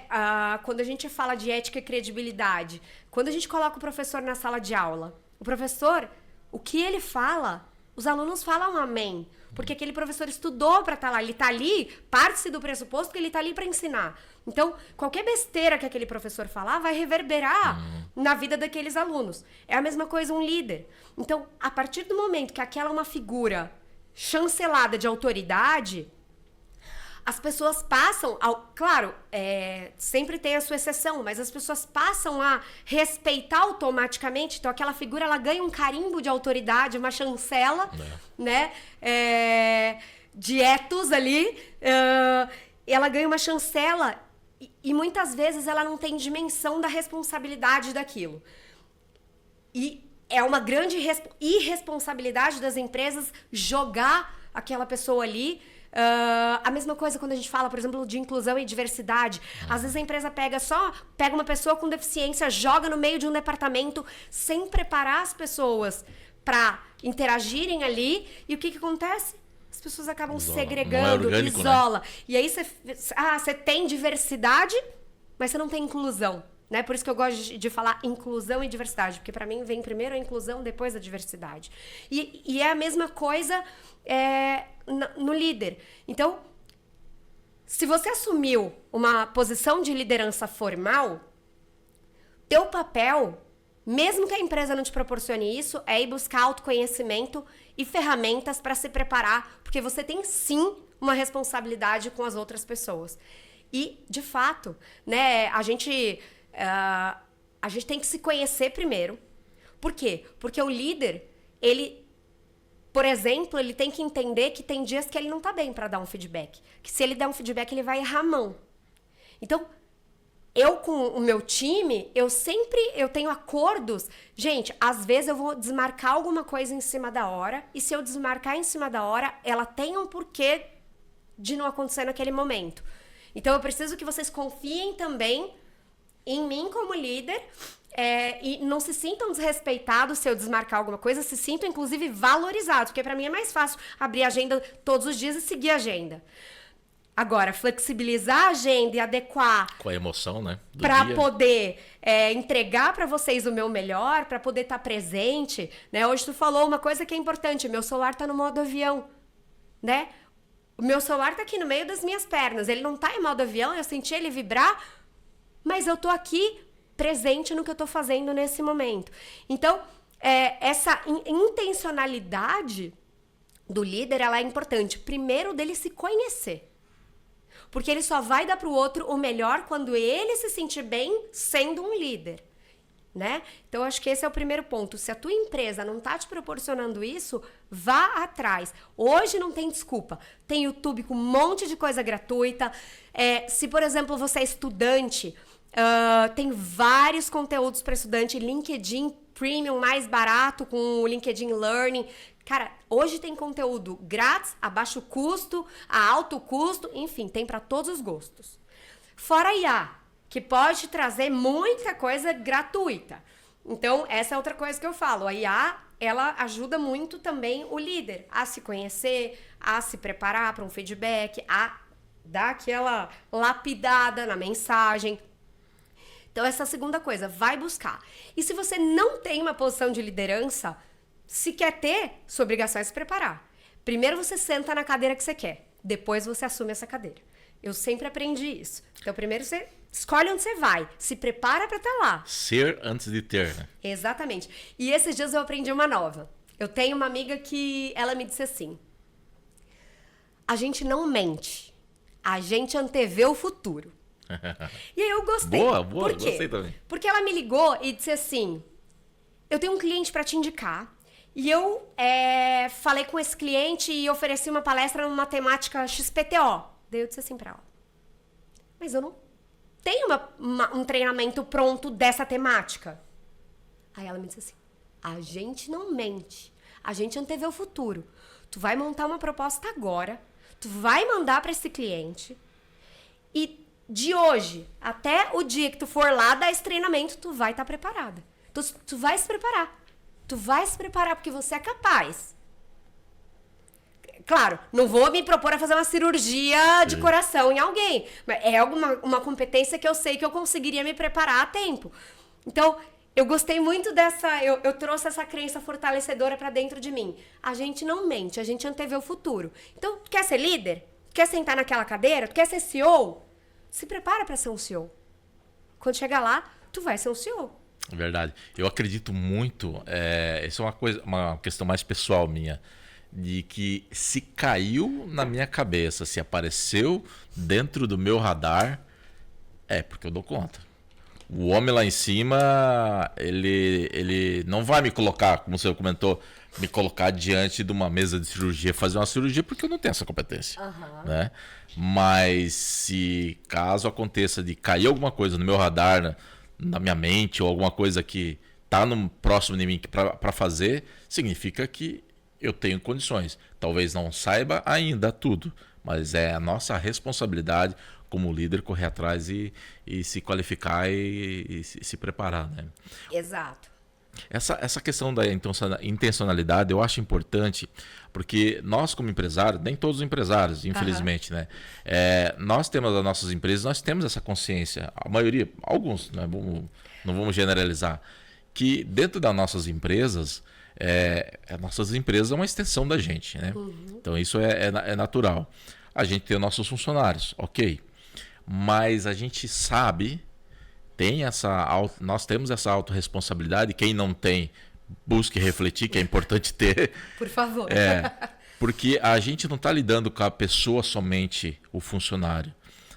Quando a gente fala de ética e credibilidade, quando a gente coloca o professor na sala de aula, o professor, o que ele fala, os alunos falam amém, porque aquele professor estudou para estar lá, ele está ali, parte-se do pressuposto que ele está ali para ensinar. Então, qualquer besteira que aquele professor falar vai reverberar na vida daqueles alunos. É a mesma coisa um líder. Então, a partir do momento que aquela é uma figura chancelada de autoridade, as pessoas passam claro, sempre tem a sua exceção, mas as pessoas passam a respeitar automaticamente. Então, aquela figura, ela ganha um carimbo de autoridade, uma chancela, né? De ethos ali. Ela ganha uma chancela e muitas vezes ela não tem dimensão da responsabilidade daquilo. E é uma grande irresponsabilidade das empresas jogar aquela pessoa ali. A mesma coisa quando a gente fala, por exemplo, de inclusão e diversidade. Às vezes a empresa pega uma pessoa com deficiência, joga no meio de um departamento sem preparar as pessoas para interagirem ali. E o que acontece? As pessoas acabam segregando, orgânico, isola. Né? E aí você tem diversidade, mas você não tem inclusão. Né? Por isso que eu gosto de falar inclusão e diversidade, porque para mim vem primeiro a inclusão, depois a diversidade. E é a mesma coisa no líder. Então, se você assumiu uma posição de liderança formal, teu papel mesmo que a empresa não te proporcione isso, é ir buscar autoconhecimento e ferramentas para se preparar, porque você tem sim uma responsabilidade com as outras pessoas. E, de fato, né, a gente tem que se conhecer primeiro. Por quê? Porque o líder, por exemplo, ele tem que entender que tem dias que ele não tá bem para dar um feedback. Que se ele der um feedback, ele vai errar a mão. Então, eu com o meu time, eu tenho acordos. Gente, às vezes eu vou desmarcar alguma coisa em cima da hora, e se eu desmarcar em cima da hora, ela tem um porquê de não acontecer naquele momento. Então, eu preciso que vocês confiem também em mim como líder, e não se sintam desrespeitados se eu desmarcar alguma coisa, se sintam, inclusive, valorizados, porque para mim é mais fácil abrir a agenda todos os dias e seguir a agenda. Agora, flexibilizar a agenda e adequar... Com a emoção, né? Para poder entregar para vocês o meu melhor, para poder estar presente, né? Hoje tu falou uma coisa que é importante, meu celular tá no modo avião, né? O meu celular tá aqui no meio das minhas pernas, ele não tá em modo avião, eu senti ele vibrar, mas eu tô aqui presente no que eu tô fazendo nesse momento. Então, essa intencionalidade do líder, ela é importante. Primeiro, dele se conhecer. Porque ele só vai dar pro outro o melhor quando ele se sentir bem sendo um líder, né? Então, acho que esse é o primeiro ponto. Se a tua empresa não tá te proporcionando isso, vá atrás. Hoje não tem desculpa. Tem YouTube com um monte de coisa gratuita. Se, por exemplo, você é estudante, tem vários conteúdos para estudante. LinkedIn Premium mais barato com o LinkedIn Learning. Cara, hoje tem conteúdo grátis, a baixo custo, a alto custo, enfim, tem para todos os gostos. Fora a IA, que pode trazer muita coisa gratuita. Então, essa é outra coisa que eu falo. A IA, ela ajuda muito também o líder a se conhecer, a se preparar para um feedback, a dar aquela lapidada na mensagem. Então, essa é a segunda coisa, vai buscar. E se você não tem uma posição de liderança, se quer ter, sua obrigação é se preparar. Primeiro você senta na cadeira que você quer, depois você assume essa cadeira. Eu sempre aprendi isso. Então, primeiro você escolhe onde você vai, se prepara para estar lá. Ser antes de ter, né? Exatamente. E esses dias eu aprendi uma nova. Eu tenho uma amiga que ela me disse assim: a gente não mente, a gente antevê o futuro. E aí eu gostei. Boa, Por quê? Gostei também. Porque ela me ligou e disse assim: eu tenho um cliente para te indicar. E eu falei com esse cliente e ofereci uma palestra numa temática XPTO. Daí eu disse assim pra ela: mas eu não tenho um treinamento pronto dessa temática. Aí ela me disse assim: a gente não mente, a gente antevê o futuro. Tu vai montar uma proposta agora, tu vai mandar pra esse cliente e de hoje até o dia que tu for lá dar esse treinamento, tu vai estar preparada. Tu vai se preparar. Tu vai se preparar porque você é capaz. Claro, não vou me propor a fazer uma cirurgia de coração em alguém. Mas é uma competência que eu sei que eu conseguiria me preparar a tempo. Então, eu gostei muito dessa... Eu trouxe essa crença fortalecedora pra dentro de mim. A gente não mente, a gente antevê o futuro. Então, tu quer ser líder? Tu quer sentar naquela cadeira? Tu quer ser CEO? Se prepara pra ser um CEO. Quando chegar lá, tu vai ser um CEO. Verdade. Eu acredito muito, isso é uma questão mais pessoal minha, de que se caiu na minha cabeça, se apareceu dentro do meu radar, porque eu dou conta. O homem lá em cima, ele não vai me colocar, como você comentou, me colocar diante de uma mesa de cirurgia, fazer uma cirurgia, porque eu não tenho essa competência. Uhum. Né? Mas se caso aconteça de cair alguma coisa no meu radar, na minha mente, ou alguma coisa que está no próximo de mim para fazer, significa que eu tenho condições. Talvez não saiba ainda tudo, mas é a nossa responsabilidade como líder correr atrás e se qualificar e se preparar, né? Exato. Essa questão da intencionalidade eu acho importante, porque nós como empresários, nem todos os empresários, infelizmente, né? Nós temos as nossas empresas, nós temos essa consciência, a maioria, alguns, né? Não vamos generalizar, que dentro das nossas empresas, nossas empresas é uma extensão da gente, né? Então isso é natural. A gente tem os nossos funcionários, ok, mas a gente sabe nós temos essa autorresponsabilidade. Quem não tem, busque refletir, que é importante ter. Por favor. Porque a gente não está lidando com a pessoa somente, o funcionário.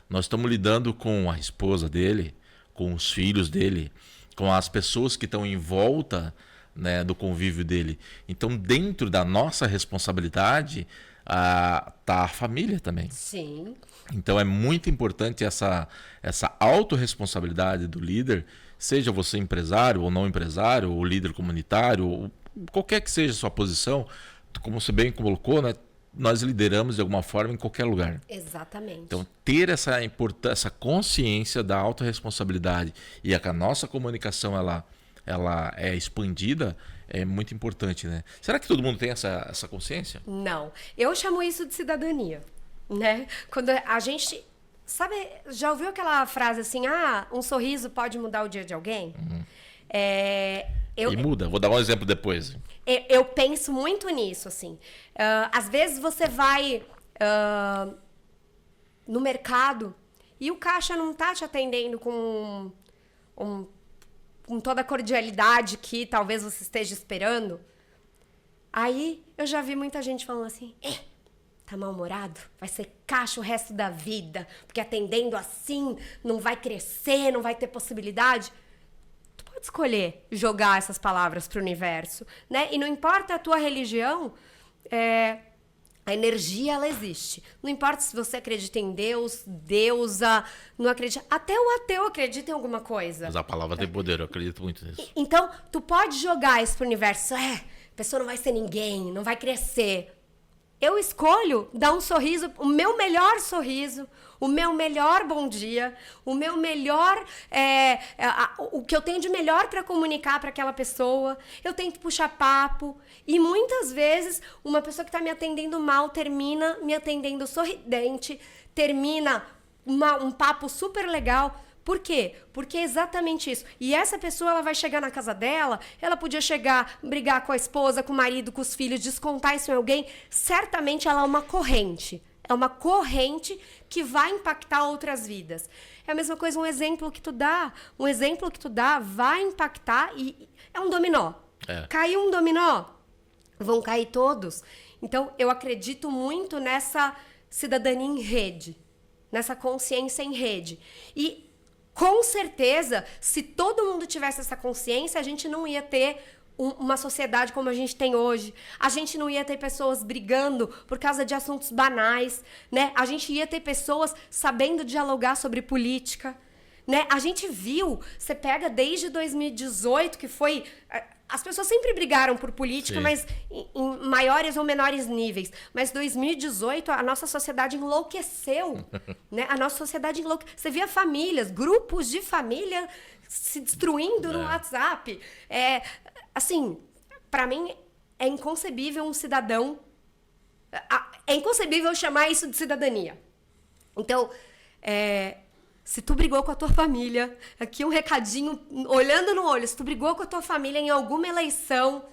Nós estamos lidando com a esposa dele, com os filhos dele, com as pessoas que estão em volta, né, do convívio dele. Então, dentro da nossa responsabilidade, tá a família também. Sim. Então, é muito importante essa autorresponsabilidade do líder, seja você empresário ou não empresário, ou líder comunitário, ou qualquer que seja a sua posição. Como você bem colocou, né? Nós lideramos de alguma forma em qualquer lugar. Exatamente. Então, ter essa consciência da autorresponsabilidade e que a nossa comunicação ela é expandida é muito importante, né? Será que todo mundo tem essa consciência? Não. Eu chamo isso de cidadania, né? Quando a gente... Sabe, já ouviu aquela frase assim, um sorriso pode mudar o dia de alguém? Uhum. E muda. Vou dar um exemplo depois. Eu penso muito nisso, assim. Às vezes você vai no mercado e o caixa não tá te atendendo com toda a cordialidade que talvez você esteja esperando. Aí eu já vi muita gente falando assim, tá mal-humorado? Vai ser caixa o resto da vida, porque atendendo assim não vai crescer, não vai ter possibilidade. Pode escolher jogar essas palavras para o universo, né? E não importa a tua religião, a energia, ela existe. Não importa se você acredita em Deus, deusa, não acredita... Até o ateu acredita em alguma coisa. Mas a palavra tem poder, eu acredito muito nisso. Então, tu pode jogar isso pro universo. A pessoa não vai ser ninguém, não vai crescer. Eu escolho dar um sorriso, o meu melhor sorriso, o meu melhor bom dia, o meu melhor, o que eu tenho de melhor para comunicar para aquela pessoa. Eu tento puxar papo e muitas vezes uma pessoa que está me atendendo mal termina me atendendo sorridente, termina um papo super legal. Por quê? Porque é exatamente isso. E essa pessoa, ela vai chegar na casa dela, ela podia chegar, brigar com a esposa, com o marido, com os filhos, descontar isso em alguém. Certamente ela é uma corrente. É uma corrente que vai impactar outras vidas. É a mesma coisa, um exemplo que tu dá vai impactar e é um dominó. Caiu um dominó, vão cair todos. Então, eu acredito muito nessa cidadania em rede, nessa consciência em rede. E com certeza, se todo mundo tivesse essa consciência, a gente não ia ter uma sociedade como a gente tem hoje. A gente não ia ter pessoas brigando por causa de assuntos banais, né? A gente ia ter pessoas sabendo dialogar sobre política, né? A gente viu, você pega desde 2018, que foi... As pessoas sempre brigaram por política, sim, mas em maiores ou menores níveis. Mas 2018, a nossa sociedade enlouqueceu, né? A nossa sociedade enlouqueceu. Você via famílias, grupos de família se destruindo no WhatsApp. Assim, para mim, é inconcebível um cidadão... É inconcebível chamar isso de cidadania. Então, se tu brigou com a tua família, aqui um recadinho, olhando no olho, se tu brigou com a tua família em alguma eleição,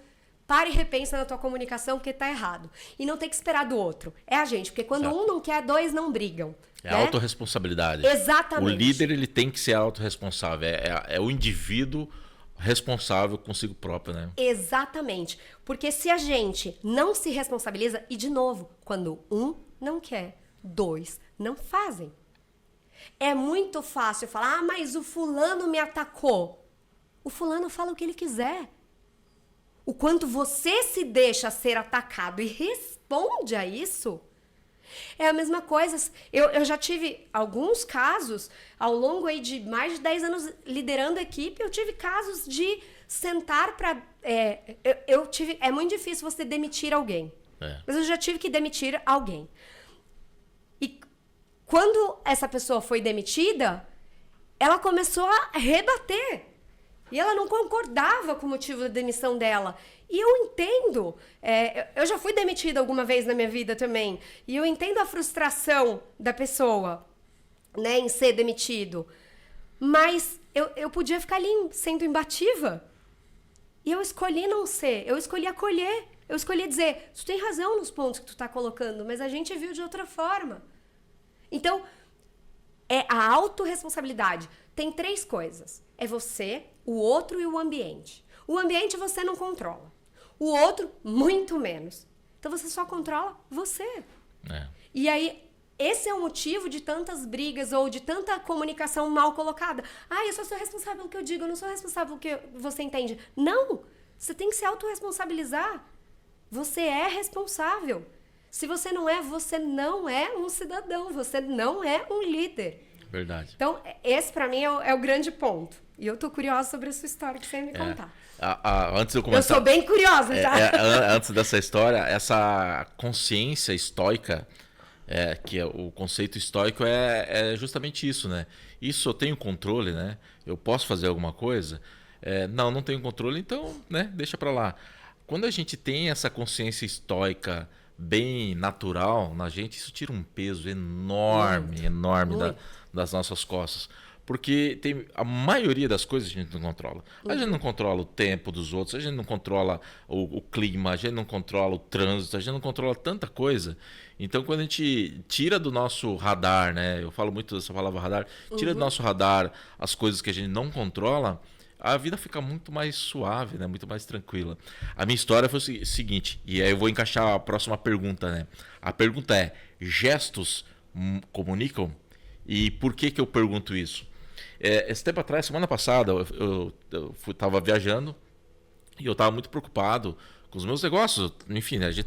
pare e repensa na tua comunicação, porque tá errado. E não tem que esperar do outro. É a gente, porque quando um não quer, dois não brigam. É a autorresponsabilidade. Exatamente. O líder, ele tem que ser autorresponsável. É o indivíduo responsável consigo próprio, né? Exatamente. Porque se a gente não se responsabiliza, e de novo, quando um não quer, dois não fazem. É muito fácil falar, mas o fulano me atacou. O fulano fala o que ele quiser. O quanto você se deixa ser atacado e responde a isso, é a mesma coisa. Eu já tive alguns casos, ao longo aí de mais de 10 anos liderando a equipe, eu tive casos de sentar para... É muito difícil você demitir alguém. Mas eu já tive que demitir alguém. E quando essa pessoa foi demitida, ela começou a rebater. E ela não concordava com o motivo da demissão dela. E eu entendo. Eu já fui demitida alguma vez na minha vida também. E eu entendo a frustração da pessoa, né, em ser demitido. Mas eu podia ficar ali sendo imbativa. E eu escolhi não ser. Eu escolhi acolher. Eu escolhi dizer, tu tem razão nos pontos que tu tá colocando, mas a gente viu de outra forma. Então, é a autorresponsabilidade. Tem 3 coisas. É você, o outro e o ambiente. O ambiente você não controla. O outro, muito menos. Então você só controla você. E aí, esse é o motivo de tantas brigas ou de tanta comunicação mal colocada. Eu só sou responsável pelo que eu digo, eu não sou responsável pelo que você entende. Não! Você tem que se autorresponsabilizar. Você é responsável. Se você não é um cidadão, você não é um líder. Verdade. Então, esse pra mim é o grande ponto. E eu tô curiosa sobre a sua história que você ia me contar. Antes de eu começar, eu sou bem curiosa, tá? Antes dessa história, essa consciência estoica, que é o conceito estoico é justamente isso, né? Isso eu tenho controle, né? Eu posso fazer alguma coisa? Não tenho controle, então, né? Deixa pra lá. Quando a gente tem essa consciência estoica bem natural na gente, isso tira um peso enorme das nossas costas. Porque a maioria das coisas a gente não controla. A gente não controla o tempo dos outros, a gente não controla o clima, a gente não controla o trânsito, a gente não controla tanta coisa. Então, quando a gente tira do nosso radar, né? Eu falo muito dessa palavra radar, tira do nosso radar as coisas que a gente não controla, a vida fica muito mais suave, né? Muito mais tranquila. A minha história foi o seguinte, e aí eu vou encaixar a próxima pergunta, né? A pergunta é: gestos comunicam? E por que eu pergunto isso? Esse tempo atrás, semana passada, eu estava viajando e eu estava muito preocupado com os meus negócios. Enfim, né, a gente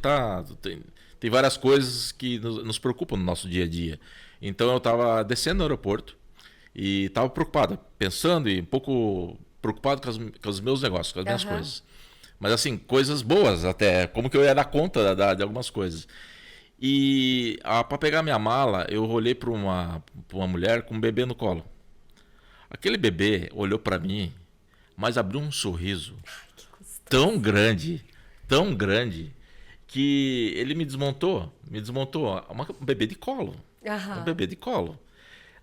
tem várias coisas que nos preocupam no nosso dia a dia. Então eu estava descendo no aeroporto e estava preocupado, pensando e um pouco preocupado com os meus negócios, com as minhas coisas. Mas assim, coisas boas até, como que eu ia dar conta de algumas coisas. E para pegar minha mala, eu olhei para uma mulher com um bebê no colo. Aquele bebê olhou para mim, mas abriu um sorriso tão grande, que ele me desmontou. Um bebê de colo. Um bebê de colo.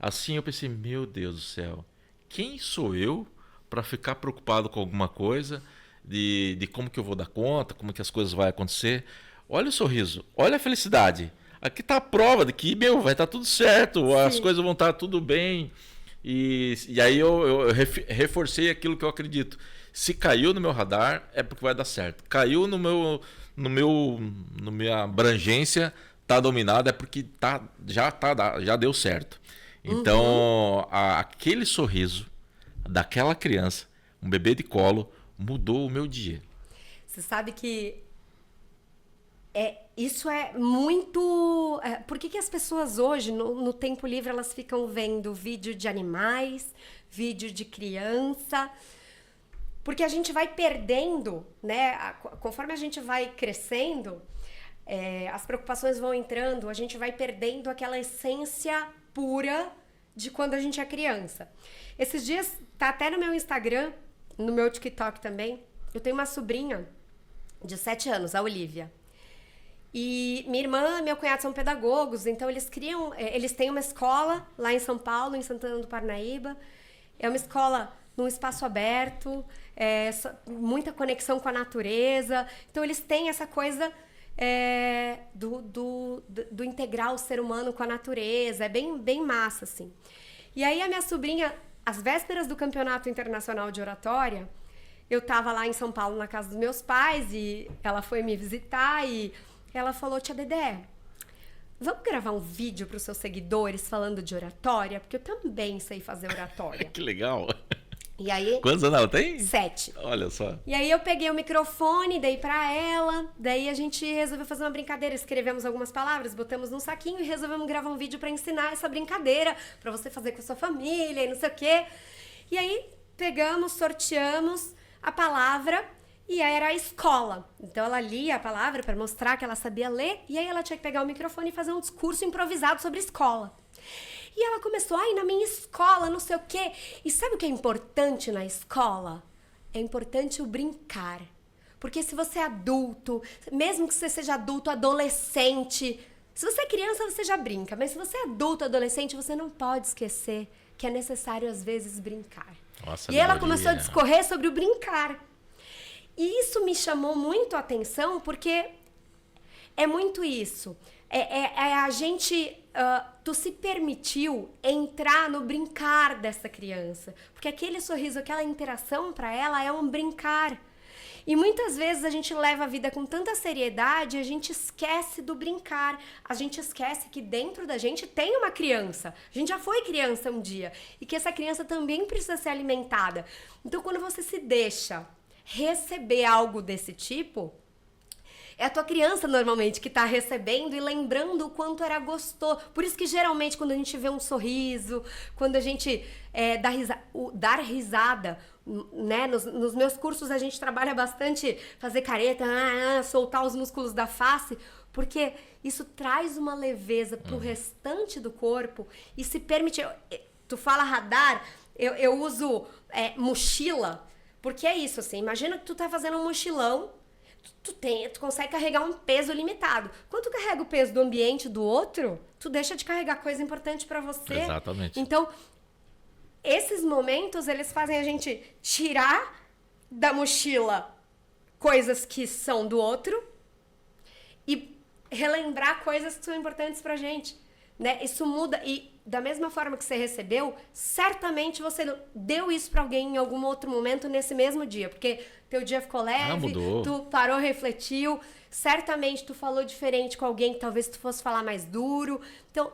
Assim eu pensei, meu Deus do céu, quem sou eu para ficar preocupado com alguma coisa, de como que eu vou dar conta, como que as coisas vão acontecer? Olha o sorriso, olha a felicidade. Aqui está a prova de que, vai estar tudo certo, as coisas vão estar tudo bem. E aí eu reforcei aquilo que eu acredito. Se caiu no meu radar, é porque vai dar certo. Caiu na minha abrangência, tá dominado, é porque já deu certo. Então, aquele sorriso daquela criança, um bebê de colo, mudou o meu dia. Você sabe que isso é muito... por que as pessoas hoje, no tempo livre, elas ficam vendo vídeo de animais, vídeo de criança? Porque a gente vai perdendo, né? Conforme a gente vai crescendo, as preocupações vão entrando, a gente vai perdendo aquela essência pura de quando a gente é criança. Esses dias, tá até no meu Instagram, no meu TikTok também, eu tenho uma sobrinha de 7 anos, a Olivia. E minha irmã e meu cunhado são pedagogos, então eles têm uma escola lá em São Paulo, em Santana do Parnaíba. É uma escola num espaço aberto, muita conexão com a natureza. Então eles têm essa coisa do integrar o ser humano com a natureza. É bem massa, assim. E aí a minha sobrinha, às vésperas do Campeonato Internacional de Oratória, eu tava lá em São Paulo na casa dos meus pais e ela foi me visitar e ela falou: tia Dedé, vamos gravar um vídeo para os seus seguidores falando de oratória? Porque eu também sei fazer oratória. Que legal. E aí, quantos anos ela tem? 7. Olha só. E aí eu peguei o microfone, dei para ela, daí a gente resolveu fazer uma brincadeira, escrevemos algumas palavras, botamos num saquinho e resolvemos gravar um vídeo para ensinar essa brincadeira, para você fazer com a sua família e não sei o quê. E aí pegamos, sorteamos a palavra e era a escola. Então ela lia a palavra para mostrar que ela sabia ler e aí ela tinha que pegar o microfone e fazer um discurso improvisado sobre escola. E ela começou, na minha escola, não sei o quê. E sabe o que é importante na escola? É importante o brincar. Porque se você é adulto, mesmo que você seja adulto, adolescente, se você é criança, você já brinca. Mas se você é adulto, adolescente, você não pode esquecer que é necessário, às vezes, brincar. Nossa, e ela começou a discorrer sobre o brincar. E isso me chamou muito a atenção, porque é muito isso. É a gente... tu se permitiu entrar no brincar dessa criança. Porque aquele sorriso, aquela interação para ela é um brincar. E muitas vezes a gente leva a vida com tanta seriedade, a gente esquece do brincar. A gente esquece que dentro da gente tem uma criança. A gente já foi criança um dia. E que essa criança também precisa ser alimentada. Então, quando você se deixa receber algo desse tipo... É a tua criança, normalmente, que tá recebendo e lembrando o quanto era gostoso. Por isso que, geralmente, quando a gente vê um sorriso, quando a gente dar risada, né? Nos meus cursos, a gente trabalha bastante fazer careta, soltar os músculos da face, porque isso traz uma leveza pro restante do corpo e se permite... Tu fala radar, eu uso mochila, porque é isso, assim. Imagina que tu tá fazendo um mochilão, tu consegue carregar um peso limitado. Quando tu carrega o peso do ambiente do outro, tu deixa de carregar coisa importante pra você. Exatamente. Então, esses momentos, eles fazem a gente tirar da mochila coisas que são do outro e relembrar coisas que são importantes pra gente, né? Isso muda e da mesma forma que você recebeu, certamente você deu isso pra alguém em algum outro momento nesse mesmo dia, porque teu dia ficou leve, mudou. tu parou, refletiu, certamente tu falou diferente com alguém que talvez tu fosse falar mais duro. Então,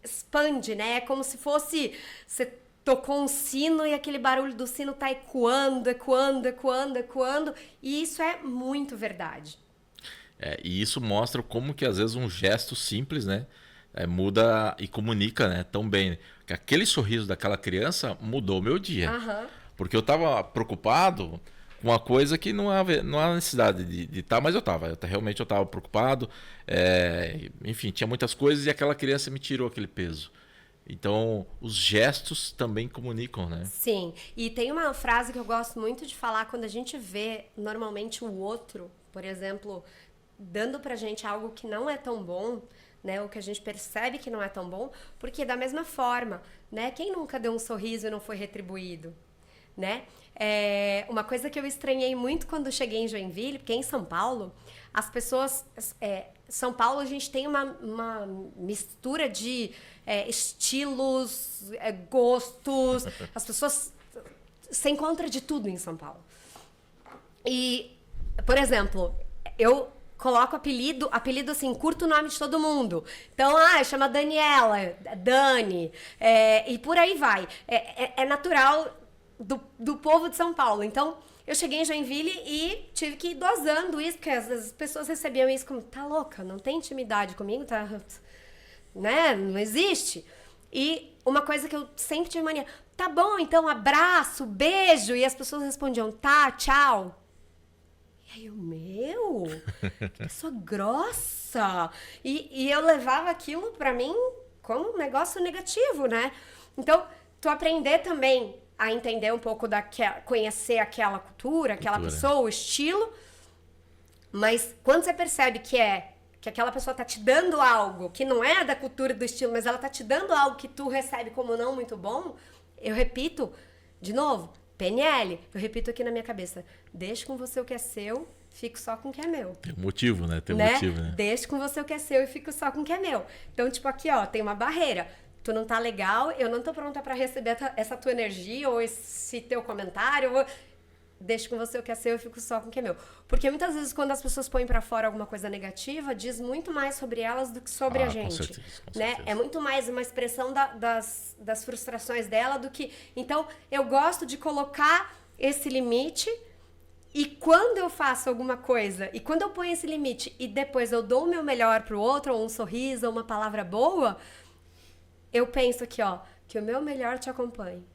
expande, né? É como se fosse... Você tocou um sino e aquele barulho do sino tá ecoando, ecoando, ecoando, ecoando. E isso é muito verdade. E isso mostra como que às vezes um gesto simples, né? Muda e comunica, né, tão bem. Que aquele sorriso daquela criança mudou o meu dia. Aham. Porque eu tava preocupado com uma coisa que não há necessidade de estar, mas eu tava. Realmente eu tava preocupado. Enfim, tinha muitas coisas e aquela criança me tirou aquele peso. Então, os gestos também comunicam, né? Sim. E tem uma frase que eu gosto muito de falar quando a gente vê normalmente o outro, por exemplo, dando pra gente algo que não é tão bom, né? O que a gente percebe que não é tão bom, porque da mesma forma, né? Quem nunca deu um sorriso e não foi retribuído? Né? Uma coisa que eu estranhei muito quando cheguei em Joinville, porque em São Paulo, as pessoas... São Paulo, a gente tem uma mistura de estilos, gostos. As pessoas... Se encontra de tudo em São Paulo. E, por exemplo, eu coloco apelido assim, curto o nome de todo mundo. Então, chama Daniela, Dani, e por aí vai. É natural... Do povo de São Paulo. Então, eu cheguei em Joinville e tive que ir dosando isso, porque as pessoas recebiam isso como, tá louca, não tem intimidade comigo, tá, né, não existe. E uma coisa que eu sempre tive mania, tá bom, então, abraço, beijo, e as pessoas respondiam, tá, tchau. E aí que pessoa grossa. E eu levava aquilo pra mim como um negócio negativo, né? Então, tu aprender também a entender um pouco conhecer aquela cultura, aquela pessoa, o estilo. Mas quando você percebe que aquela pessoa tá te dando algo que não é da cultura do estilo, mas ela tá te dando algo que tu recebe como não muito bom, eu repito, de novo, PNL, eu repito aqui na minha cabeça, deixe com você o que é seu, fico só com o que é meu. Tem um motivo, né? Tem um motivo, né? Deixe com você o que é seu e fico só com o que é meu. Então, tipo, aqui, ó, tem uma barreira. Tu não tá legal, eu não tô pronta pra receber essa tua energia ou esse teu comentário. Deixa com você o que é seu, eu fico só com o que é meu. Porque muitas vezes quando as pessoas põem pra fora alguma coisa negativa, diz muito mais sobre elas do que sobre a gente. Com certeza. Né? É muito mais uma expressão das frustrações dela do que... Então, eu gosto de colocar esse limite e quando eu faço alguma coisa e quando eu ponho esse limite e depois eu dou o meu melhor pro outro, ou um sorriso, ou uma palavra boa... Eu penso aqui, ó, que o meu melhor te acompanhe.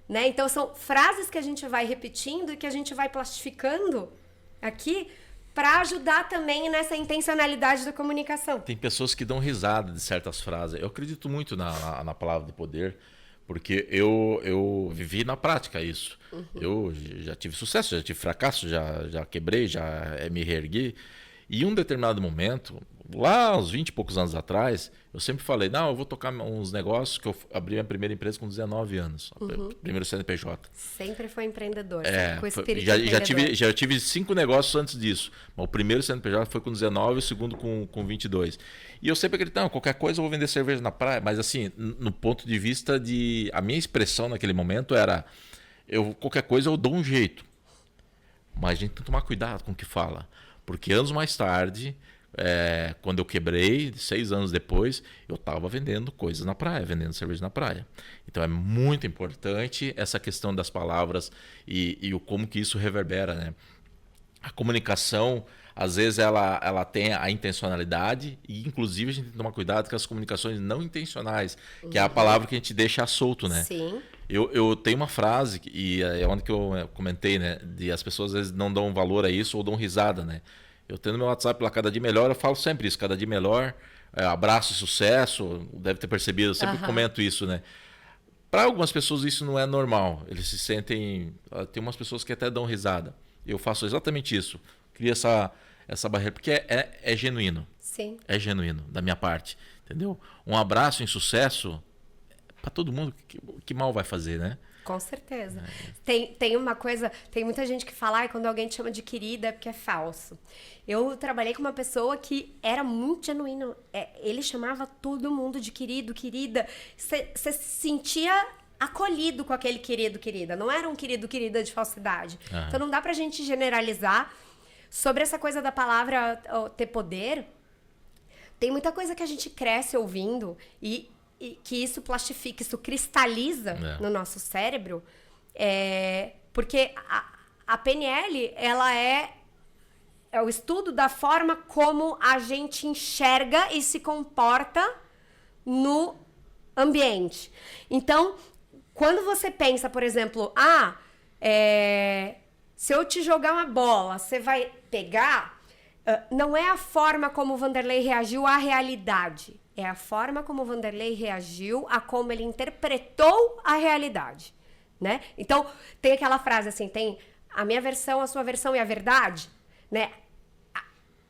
Né? Então, são frases que a gente vai repetindo e que a gente vai plastificando aqui para ajudar também nessa intencionalidade da comunicação. Tem pessoas que dão risada de certas frases. Eu acredito muito na palavra de poder, porque eu vivi na prática isso. Eu já tive sucesso, já tive fracasso, já quebrei, já me reergui. E em um determinado momento, lá uns 20 e poucos anos atrás, eu sempre falei, não, eu vou tocar uns negócios, que eu abri minha primeira empresa com 19 anos, primeiro CNPJ. Sempre foi empreendedor, É, com espírito já tive 5 negócios antes disso, mas o primeiro CNPJ foi com 19 e o segundo com 22. E eu sempre acreditei, não, qualquer coisa eu vou vender cerveja na praia, mas assim, no ponto de vista de... A minha expressão naquele momento era, qualquer coisa eu dou um jeito, mas a gente tem que tomar cuidado com o que fala, porque anos mais tarde... quando eu quebrei, 6 anos depois, eu estava vendendo coisas na praia, vendendo cerveja na praia. Então é muito importante essa questão das palavras e o como que isso reverbera, né? A comunicação, às vezes, ela tem a intencionalidade e, inclusive, a gente tem que tomar cuidado com as comunicações não intencionais, que é a palavra que a gente deixa solto, né? Sim. Eu tenho uma frase, e é onde que eu comentei, né? De as pessoas, às vezes, não dão valor a isso ou dão risada, né? Eu tendo meu WhatsApp lá, cada dia melhor, eu falo sempre isso, cada dia melhor, abraço e sucesso, deve ter percebido, eu sempre comento isso, né? Para algumas pessoas isso não é normal, eles se sentem, tem umas pessoas que até dão risada. Eu faço exatamente isso, crio essa barreira, porque é genuíno. Sim. É genuíno, da minha parte, entendeu? Um abraço em sucesso, para todo mundo, que mal vai fazer, né? Com certeza. Tem uma coisa, tem muita gente que fala, quando alguém te chama de querida é porque é falso. Eu trabalhei com uma pessoa que era muito genuíno. Ele chamava todo mundo de querido, querida. Você se sentia acolhido com aquele querido, querida. Não era um querido, querida de falsidade. Então não dá pra gente generalizar. Sobre essa coisa da palavra ter poder, tem muita coisa que a gente cresce ouvindo e que isso plastifica, isso cristaliza no nosso cérebro, porque a PNL, ela é o estudo da forma como a gente enxerga e se comporta no ambiente. Então, quando você pensa, por exemplo, se eu te jogar uma bola, você vai pegar, não é a forma como o Vanderlei reagiu à realidade. É a forma como o Vanderlei reagiu a como ele interpretou a realidade, né? Então, tem aquela frase assim, tem a minha versão, a sua versão e a verdade, né?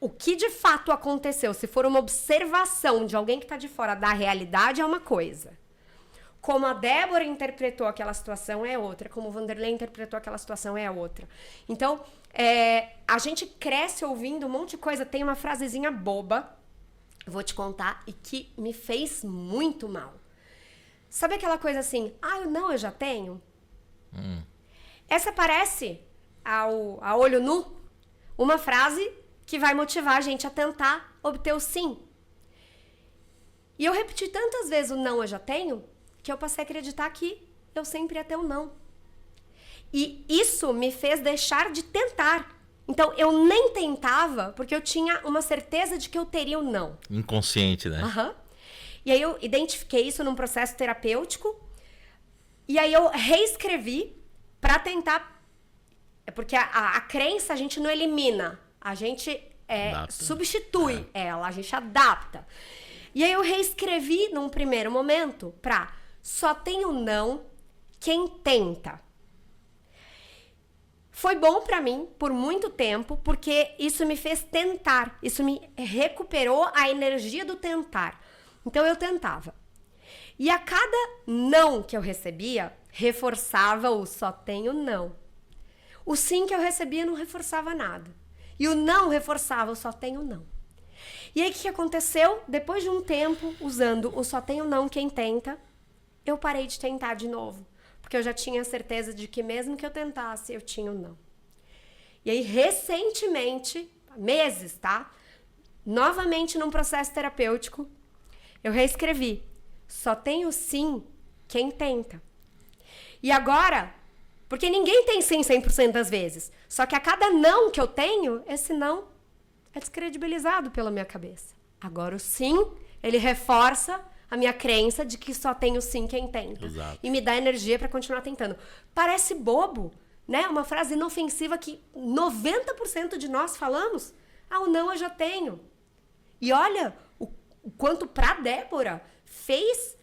O que de fato aconteceu, se for uma observação de alguém que está de fora da realidade, é uma coisa. Como a Débora interpretou aquela situação é outra, como o Vanderlei interpretou aquela situação é outra. Então, a gente cresce ouvindo um monte de coisa, tem uma frasezinha boba, vou te contar, e que me fez muito mal. Sabe aquela coisa assim, eu já tenho? Essa parece, a olho nu, uma frase que vai motivar a gente a tentar obter o sim. E eu repeti tantas vezes o não eu já tenho, que eu passei a acreditar que eu sempre ia ter o não. E isso me fez deixar de tentar. Então, eu nem tentava, porque eu tinha uma certeza de que eu teria o não. Inconsciente, né? E aí, eu identifiquei isso num processo terapêutico. E aí, eu reescrevi para tentar... Porque a crença a gente não elimina. A gente substitui ela, a gente adapta. E aí, eu reescrevi num primeiro momento para só tem o não quem tenta. Foi bom pra mim por muito tempo, porque isso me fez tentar, isso me recuperou a energia do tentar. Então eu tentava. E a cada não que eu recebia, reforçava o só tenho não. O sim que eu recebia não reforçava nada. E o não reforçava o só tenho não. E aí o que aconteceu? Depois de um tempo usando o só tenho não quem tenta, eu parei de tentar de novo. Porque eu já tinha certeza de que mesmo que eu tentasse, eu tinha um não. E aí, recentemente, meses, tá? Novamente num processo terapêutico, eu reescrevi. Só tem o sim quem tenta. E agora, porque ninguém tem sim 100% das vezes. Só que a cada não que eu tenho, esse não é descredibilizado pela minha cabeça. Agora o sim, ele reforça a minha crença de que só tem o sim quem tenta. Exato. E me dá energia para continuar tentando. Parece bobo, né? Uma frase inofensiva que 90% de nós falamos. O não eu já tenho. E olha o quanto pra Débora fez...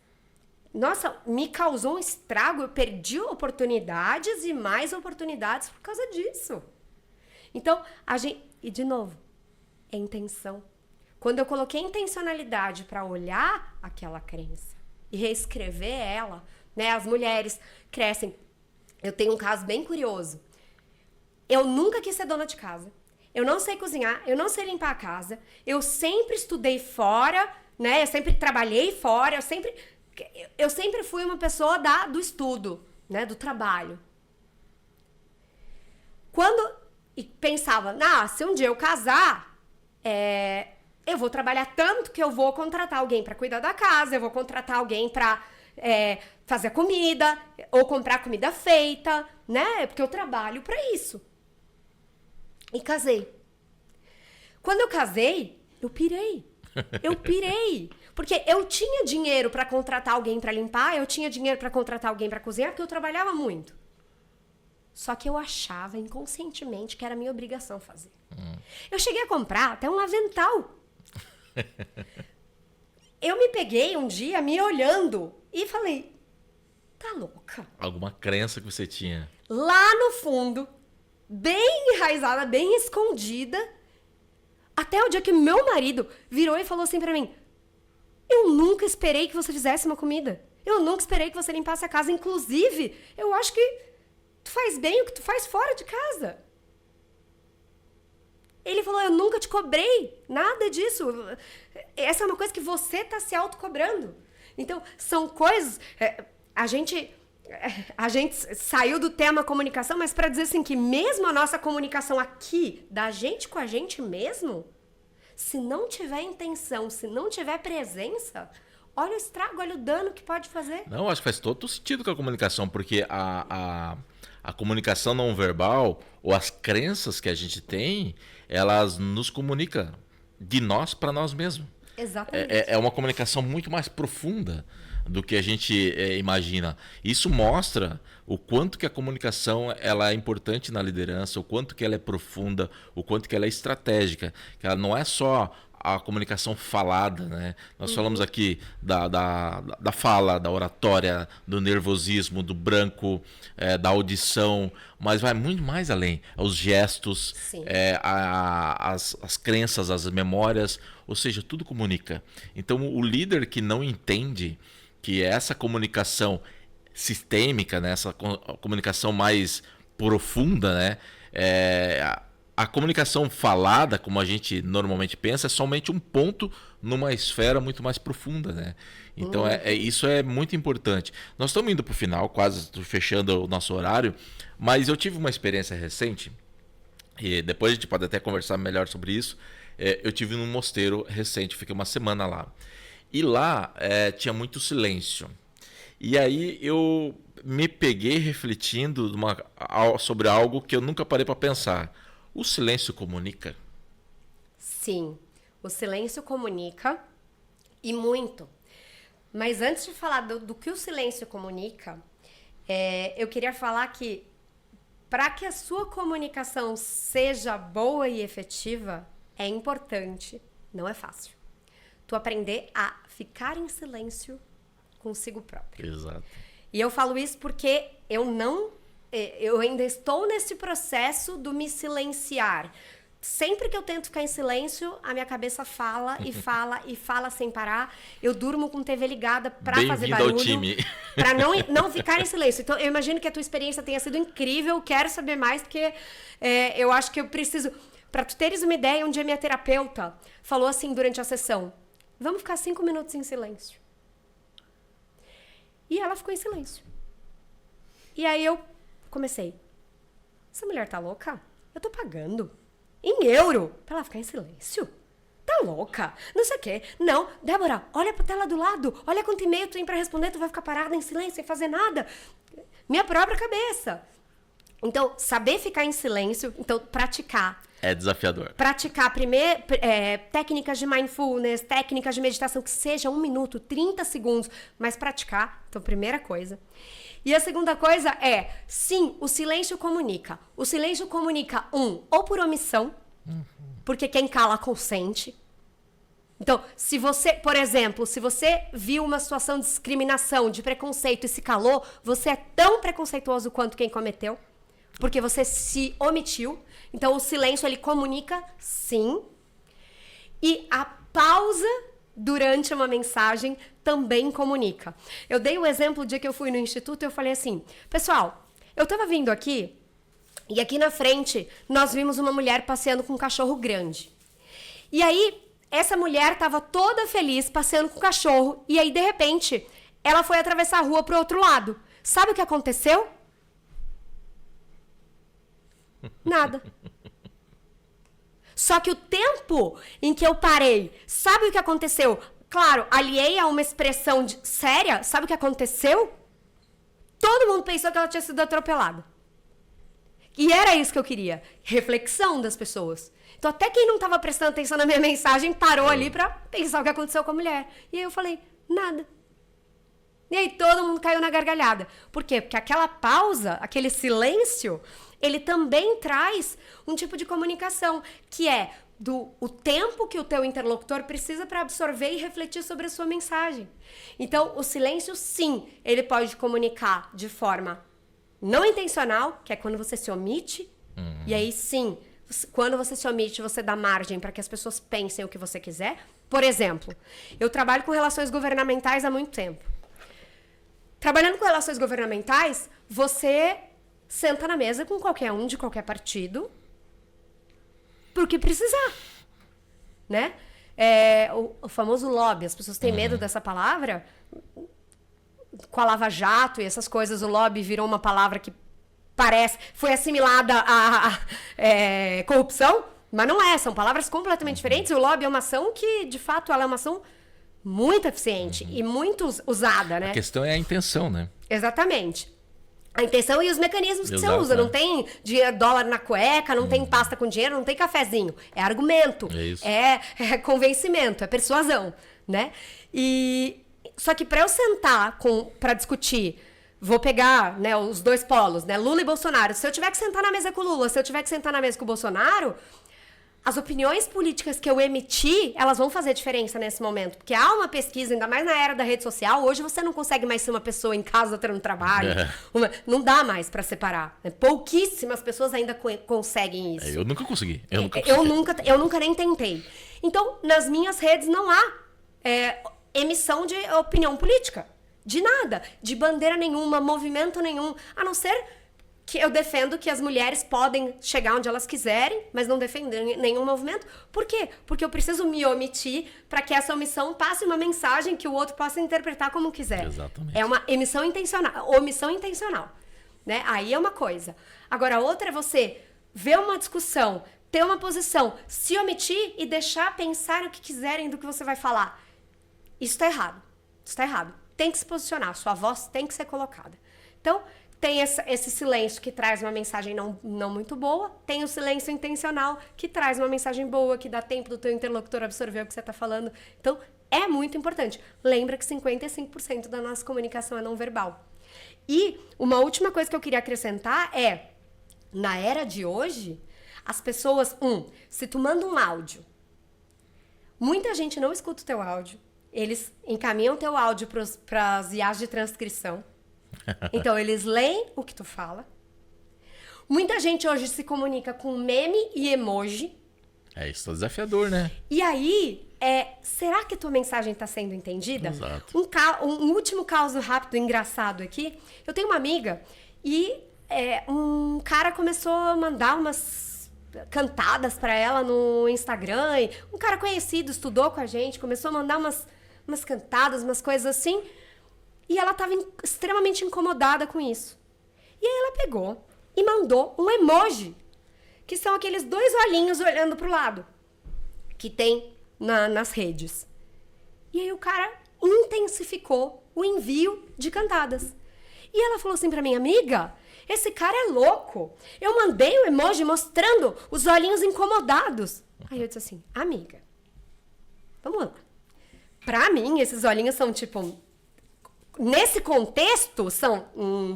Nossa, me causou um estrago. Eu perdi oportunidades e mais oportunidades por causa disso. Então, a gente... E, de novo, é intenção. Quando eu coloquei intencionalidade para olhar aquela crença e reescrever ela, né? As mulheres crescem. Eu tenho um caso bem curioso. Eu nunca quis ser dona de casa. Eu não sei cozinhar, eu não sei limpar a casa. Eu sempre estudei fora, né? Eu sempre trabalhei fora, eu sempre fui uma pessoa do estudo, né? Do trabalho. E pensava, se um dia eu casar, eu vou trabalhar tanto que eu vou contratar alguém para cuidar da casa, eu vou contratar alguém para fazer comida, ou comprar comida feita, né? Porque eu trabalho para isso. E casei. Quando eu casei, eu pirei. Porque eu tinha dinheiro para contratar alguém para limpar, eu tinha dinheiro para contratar alguém para cozinhar, porque eu trabalhava muito. Só que eu achava inconscientemente que era minha obrigação fazer. Eu cheguei a comprar até um avental. Eu me peguei um dia me olhando e falei, tá louca? Alguma crença que você tinha. Lá no fundo, bem enraizada, bem escondida, até o dia que meu marido virou e falou assim pra mim, eu nunca esperei que você fizesse uma comida. Eu nunca esperei que você limpasse a casa. Inclusive, eu acho que tu faz bem o que tu faz fora de casa. Ele falou, eu nunca te cobrei nada disso. Essa é uma coisa que você tá se autocobrando. Então, são coisas... A gente saiu do tema comunicação, mas para dizer assim que mesmo a nossa comunicação aqui, da gente com a gente mesmo, se não tiver intenção, se não tiver presença, olha o estrago, olha o dano que pode fazer. Não, acho que faz todo sentido com a comunicação, porque a comunicação não verbal, ou as crenças que a gente tem, elas nos comunicam de nós para nós mesmos. Exatamente. É uma comunicação muito mais profunda do que a gente imagina. Isso mostra o quanto que a comunicação ela é importante na liderança, o quanto que ela é profunda, o quanto que ela é estratégica. Que ela não é só a comunicação falada, né? Nós falamos aqui da fala, da oratória, do nervosismo, do branco, da audição, mas vai muito mais além. Os gestos, as crenças, as memórias, ou seja, tudo comunica. Então, o líder que não entende que essa comunicação sistêmica, né, essa comunicação mais profunda, né, a comunicação falada, como a gente normalmente pensa, é somente um ponto numa esfera muito mais profunda, né? Então, isso é muito importante. Nós estamos indo para o final, quase fechando o nosso horário, mas eu tive uma experiência recente, e depois a gente pode até conversar melhor sobre isso. Eu tive num mosteiro recente, fiquei uma semana lá. E lá tinha muito silêncio. E aí eu me peguei refletindo sobre algo que eu nunca parei para pensar. O silêncio comunica? Sim, o silêncio comunica e muito. Mas antes de falar do que o silêncio comunica, eu queria falar que para que a sua comunicação seja boa e efetiva, é importante, não é fácil, tu aprender a ficar em silêncio consigo próprio. Exato. E eu falo isso porque eu ainda estou nesse processo do me silenciar. Sempre que eu tento ficar em silêncio, a minha cabeça fala e fala e fala sem parar. Eu durmo com TV ligada para fazer barulho. Bem-vindo ao time. Para não ficar em silêncio. Então, eu imagino que a tua experiência tenha sido incrível. Quero saber mais, porque eu acho que eu preciso... Para tu teres uma ideia, um dia minha terapeuta falou assim durante a sessão, vamos ficar 5 minutos em silêncio. E ela ficou em silêncio. E aí eu comecei. Essa mulher tá louca? Eu tô pagando em euro pra ela ficar em silêncio. Tá louca? Não sei o quê. Não, Débora, olha pra tela do lado. Olha quanto e-mail tu tem pra responder. Tu vai ficar parada em silêncio sem fazer nada. Minha própria cabeça. Então, saber ficar em silêncio. Então, praticar. É desafiador. Praticar primeiro técnicas de mindfulness, técnicas de meditação, que seja 1 minuto, 30 segundos, mas praticar. Então, primeira coisa. E a segunda coisa sim, o silêncio comunica. O silêncio comunica, ou por omissão, porque quem cala consente. Então, se você, por exemplo, se você viu uma situação de discriminação, de preconceito e se calou, você é tão preconceituoso quanto quem cometeu. Porque você se omitiu. Então, o silêncio, ele comunica, sim. E pausa durante uma mensagem também comunica. Eu dei o exemplo do dia que eu fui no instituto e eu falei assim, pessoal, eu tava vindo aqui e aqui na frente nós vimos uma mulher passeando com um cachorro grande. E aí, essa mulher tava toda feliz passeando com o cachorro e aí, de repente, ela foi atravessar a rua pro outro lado. Sabe o que aconteceu? Nada. Só que o tempo em que eu parei, sabe o que aconteceu? Claro, aliei a uma expressão séria, sabe o que aconteceu? Todo mundo pensou que ela tinha sido atropelada. E era isso que eu queria, reflexão das pessoas. Então até quem não estava prestando atenção na minha mensagem parou ali pra pensar o que aconteceu com a mulher. E aí eu falei, nada. E aí todo mundo caiu na gargalhada. Por quê? Porque aquela pausa, aquele silêncio, ele também traz um tipo de comunicação, que é o tempo que o teu interlocutor precisa para absorver e refletir sobre a sua mensagem. Então, o silêncio, sim, ele pode comunicar de forma não intencional, que é quando você se omite, e aí sim, quando você se omite, você dá margem para que as pessoas pensem o que você quiser. Por exemplo, eu trabalho com relações governamentais há muito tempo. Trabalhando com relações governamentais, você senta na mesa com qualquer um de qualquer partido pro que precisar, né? O famoso lobby, as pessoas têm medo dessa palavra. Com a Lava Jato e essas coisas, o lobby virou uma palavra que foi assimilada a corrupção, mas não é, são palavras completamente diferentes. O lobby é uma ação que, de fato, ela é uma ação muito eficiente e muito usada, né? A questão é a intenção, né? Exatamente. A intenção e os mecanismos que você usa. Não tem dólar na cueca, não tem pasta com dinheiro, não tem cafezinho. É argumento, é convencimento, é persuasão, né? Só que para eu sentar para discutir, vou pegar, né, os dois polos, né, Lula e Bolsonaro. Se eu tiver que sentar na mesa com o Lula, se eu tiver que sentar na mesa com o Bolsonaro, as opiniões políticas que eu emiti, elas vão fazer diferença nesse momento. Porque há uma pesquisa, ainda mais na era da rede social, hoje você não consegue mais ser uma pessoa em casa, outra no trabalho. Não dá mais para separar. Pouquíssimas pessoas ainda conseguem isso. Eu nunca consegui. Eu nunca nem tentei. Então, nas minhas redes não há emissão de opinião política. De nada. De bandeira nenhuma, movimento nenhum. A não ser que eu defendo que as mulheres podem chegar onde elas quiserem, mas não defendo nenhum movimento. Por quê? Porque eu preciso me omitir para que essa omissão passe uma mensagem que o outro possa interpretar como quiser. Exatamente. É uma omissão intencional. Né? Aí é uma coisa. Agora, a outra é você ver uma discussão, ter uma posição, se omitir e deixar pensar o que quiserem do que você vai falar. Isso está errado. Isso está errado. Tem que se posicionar. Sua voz tem que ser colocada. Então, tem esse silêncio que traz uma mensagem não muito boa. Tem o silêncio intencional que traz uma mensagem boa, que dá tempo do teu interlocutor absorver o que você está falando. Então, é muito importante. Lembra que 55% da nossa comunicação é não verbal. E uma última coisa que eu queria acrescentar é, na era de hoje, as pessoas... se tu manda um áudio, muita gente não escuta o teu áudio. Eles encaminham teu áudio para as IAs de transcrição. Então, eles leem o que tu fala. Muita gente hoje se comunica com meme e emoji. Isso é desafiador, né? E aí, será que tua mensagem está sendo entendida? Exato. Um último caso rápido, engraçado aqui. Eu tenho uma amiga e um cara começou a mandar umas cantadas para ela no Instagram. E um cara conhecido, estudou com a gente, começou a mandar umas cantadas, umas coisas assim. E ela estava extremamente incomodada com isso. E aí ela pegou e mandou um emoji, que são aqueles dois olhinhos olhando pro lado, que tem nas redes. E aí o cara intensificou o envio de cantadas. E ela falou assim pra minha amiga, esse cara é louco. Eu mandei um emoji mostrando os olhinhos incomodados. Aí eu disse assim, amiga, vamos lá. Pra mim, esses olhinhos são tipo... Nesse contexto, são...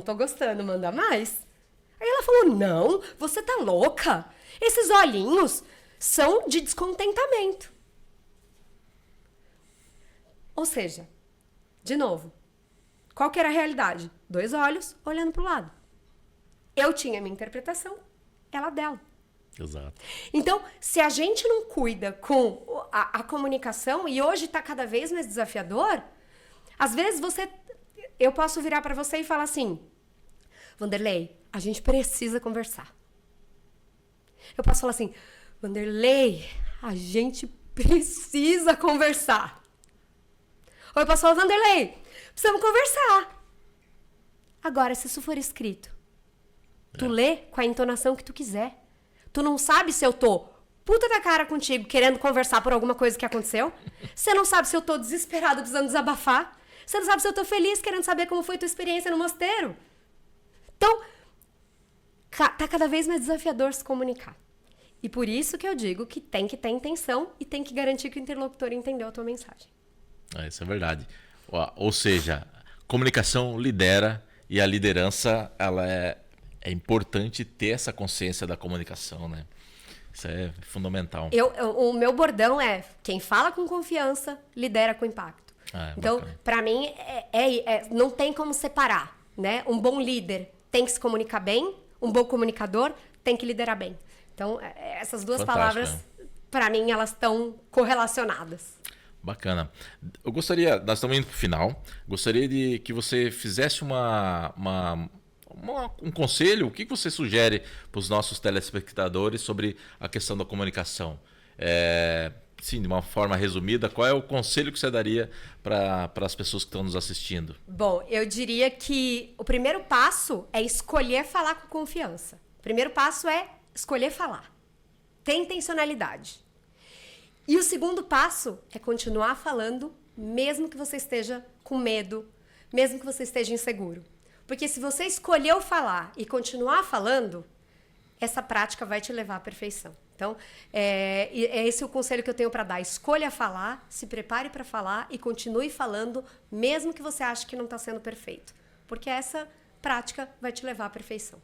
tô gostando, manda mais. Aí ela falou, não, você tá louca. Esses olhinhos são de descontentamento. Ou seja, de novo, qual que era a realidade? Dois olhos olhando pro lado. Eu tinha minha interpretação, ela dela. Exato. Então, se a gente não cuida com a comunicação, e hoje está cada vez mais desafiador, às vezes eu posso virar para você e falar assim, Vanderlei, a gente precisa conversar. Eu posso falar assim, Vanderlei, a gente precisa conversar. Ou eu posso falar, Vanderlei, precisamos conversar. Agora, se isso for escrito, tu lê com a entonação que tu quiser. Tu não sabe se eu tô puta da cara contigo, querendo conversar por alguma coisa que aconteceu. Você não sabe se eu tô desesperado, precisando desabafar. Você não sabe se eu tô feliz, querendo saber como foi tua experiência no mosteiro. Então, tá cada vez mais desafiador se comunicar. E por isso que eu digo que tem que ter intenção e tem que garantir que o interlocutor entendeu a tua mensagem. Isso é verdade. Ou seja, comunicação lidera e a liderança, ela é importante ter essa consciência da comunicação, né? Isso é fundamental. O meu bordão é quem fala com confiança, lidera com impacto. Então, para mim, não tem como separar, né? Um bom líder tem que se comunicar bem, um bom comunicador tem que liderar bem. Então, essas duas palavras, para mim, elas estão correlacionadas. Bacana. Eu gostaria, nós estamos indo para o final, gostaria de que você fizesse um conselho, o que você sugere para os nossos telespectadores sobre a questão da comunicação? Sim, de uma forma resumida, qual é o conselho que você daria para as pessoas que estão nos assistindo? Bom, eu diria que o primeiro passo é escolher falar com confiança. O primeiro passo é escolher falar. Ter intencionalidade. E o segundo passo é continuar falando, mesmo que você esteja com medo, mesmo que você esteja inseguro. Porque se você escolheu falar e continuar falando, essa prática vai te levar à perfeição. Então, é esse o conselho que eu tenho para dar. Escolha falar, se prepare para falar e continue falando, mesmo que você ache que não está sendo perfeito. Porque essa prática vai te levar à perfeição.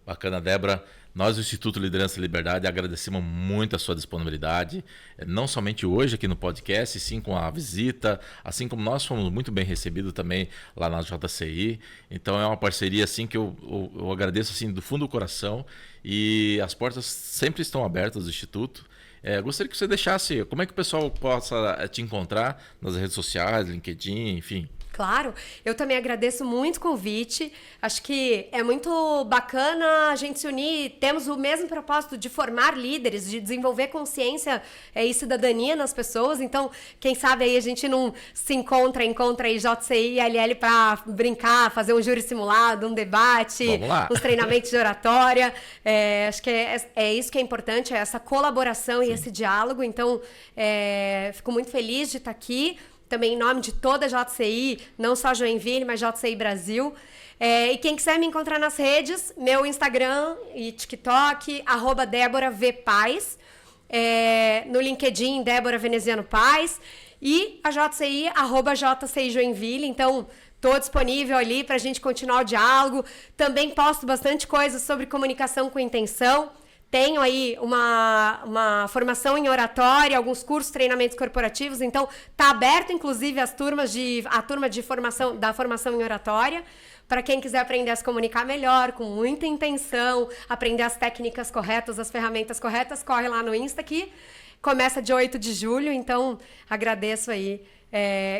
Bacana, Débora. Nós do Instituto Liderança e Liberdade agradecemos muito a sua disponibilidade, não somente hoje aqui no podcast, sim com a visita, assim como nós fomos muito bem recebidos também lá na JCI. Então é uma parceria assim que eu agradeço assim do fundo do coração, e as portas sempre estão abertas do Instituto. Gostaria que você deixasse como é que o pessoal possa te encontrar nas redes sociais, LinkedIn, enfim. Claro, eu também agradeço muito o convite. Acho que é muito bacana a gente se unir. Temos o mesmo propósito de formar líderes, de desenvolver consciência e cidadania nas pessoas. Então, quem sabe aí a gente não se encontra aí JCI e LL para brincar, fazer um júri simulado, um debate, uns treinamentos de oratória. Acho que é isso que é importante, é essa colaboração e esse diálogo. Então, fico muito feliz de estar aqui. Também em nome de toda a JCI, não só Joinville, mas JCI Brasil. E quem quiser me encontrar nas redes, meu Instagram e TikTok, @DéboraVPaz. No LinkedIn, Débora Veneziano Paz. E a JCI, @JCI Joinville. Então, estou disponível ali para a gente continuar o diálogo. Também posto bastante coisa sobre comunicação com intenção. Tenho aí uma formação em oratória, alguns cursos, treinamentos corporativos. Então, está aberto, inclusive, a turma de formação, da formação em oratória, para quem quiser aprender a se comunicar melhor, com muita intenção, aprender as técnicas corretas, as ferramentas corretas, corre lá no Insta, que começa dia 8 de julho. Então, agradeço aí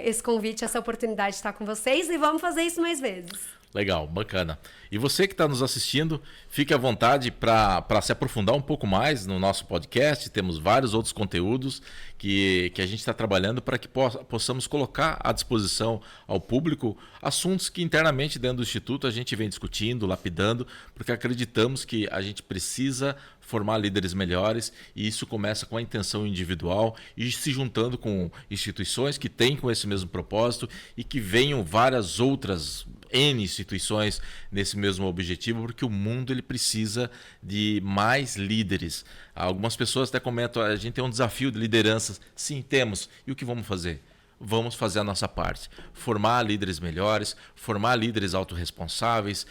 esse convite, essa oportunidade de estar com vocês, e vamos fazer isso mais vezes. Legal, bacana. E você que está nos assistindo, fique à vontade para se aprofundar um pouco mais no nosso podcast. Temos vários outros conteúdos que a gente está trabalhando para que possamos colocar à disposição ao público assuntos que internamente dentro do Instituto a gente vem discutindo, lapidando, porque acreditamos que a gente precisa formar líderes melhores, e isso começa com a intenção individual e se juntando com instituições que têm com esse mesmo propósito, e que venham várias outras N instituições nesse mesmo objetivo, porque o mundo ele precisa de mais líderes. Algumas pessoas até comentam, a gente tem um desafio de lideranças. Sim, temos. E o que vamos fazer? Vamos fazer a nossa parte. Formar líderes melhores, formar líderes autorresponsáveis,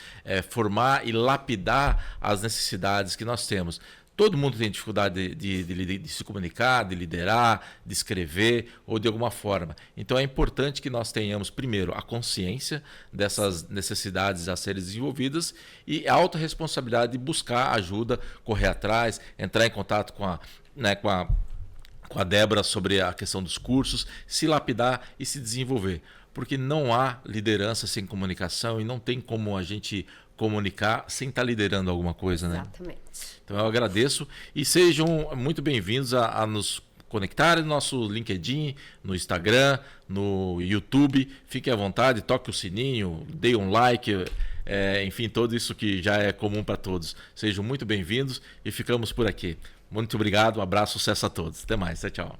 formar e lapidar as necessidades que nós temos. Todo mundo tem dificuldade de se comunicar, de liderar, de escrever ou de alguma forma. Então é importante que nós tenhamos, primeiro, a consciência dessas necessidades a serem desenvolvidas e a autorresponsabilidade de buscar ajuda, correr atrás, entrar em contato com a Débora sobre a questão dos cursos, se lapidar e se desenvolver. Porque não há liderança sem comunicação e não tem como a gente comunicar sem estar liderando alguma coisa, né? Exatamente. Então eu agradeço e sejam muito bem-vindos a nos conectar no nosso LinkedIn, no Instagram, no YouTube. Fiquem à vontade, toque o sininho, dê um like, enfim, tudo isso que já é comum para todos. Sejam muito bem-vindos e ficamos por aqui. Muito obrigado, um abraço, sucesso a todos. Até mais, tchau.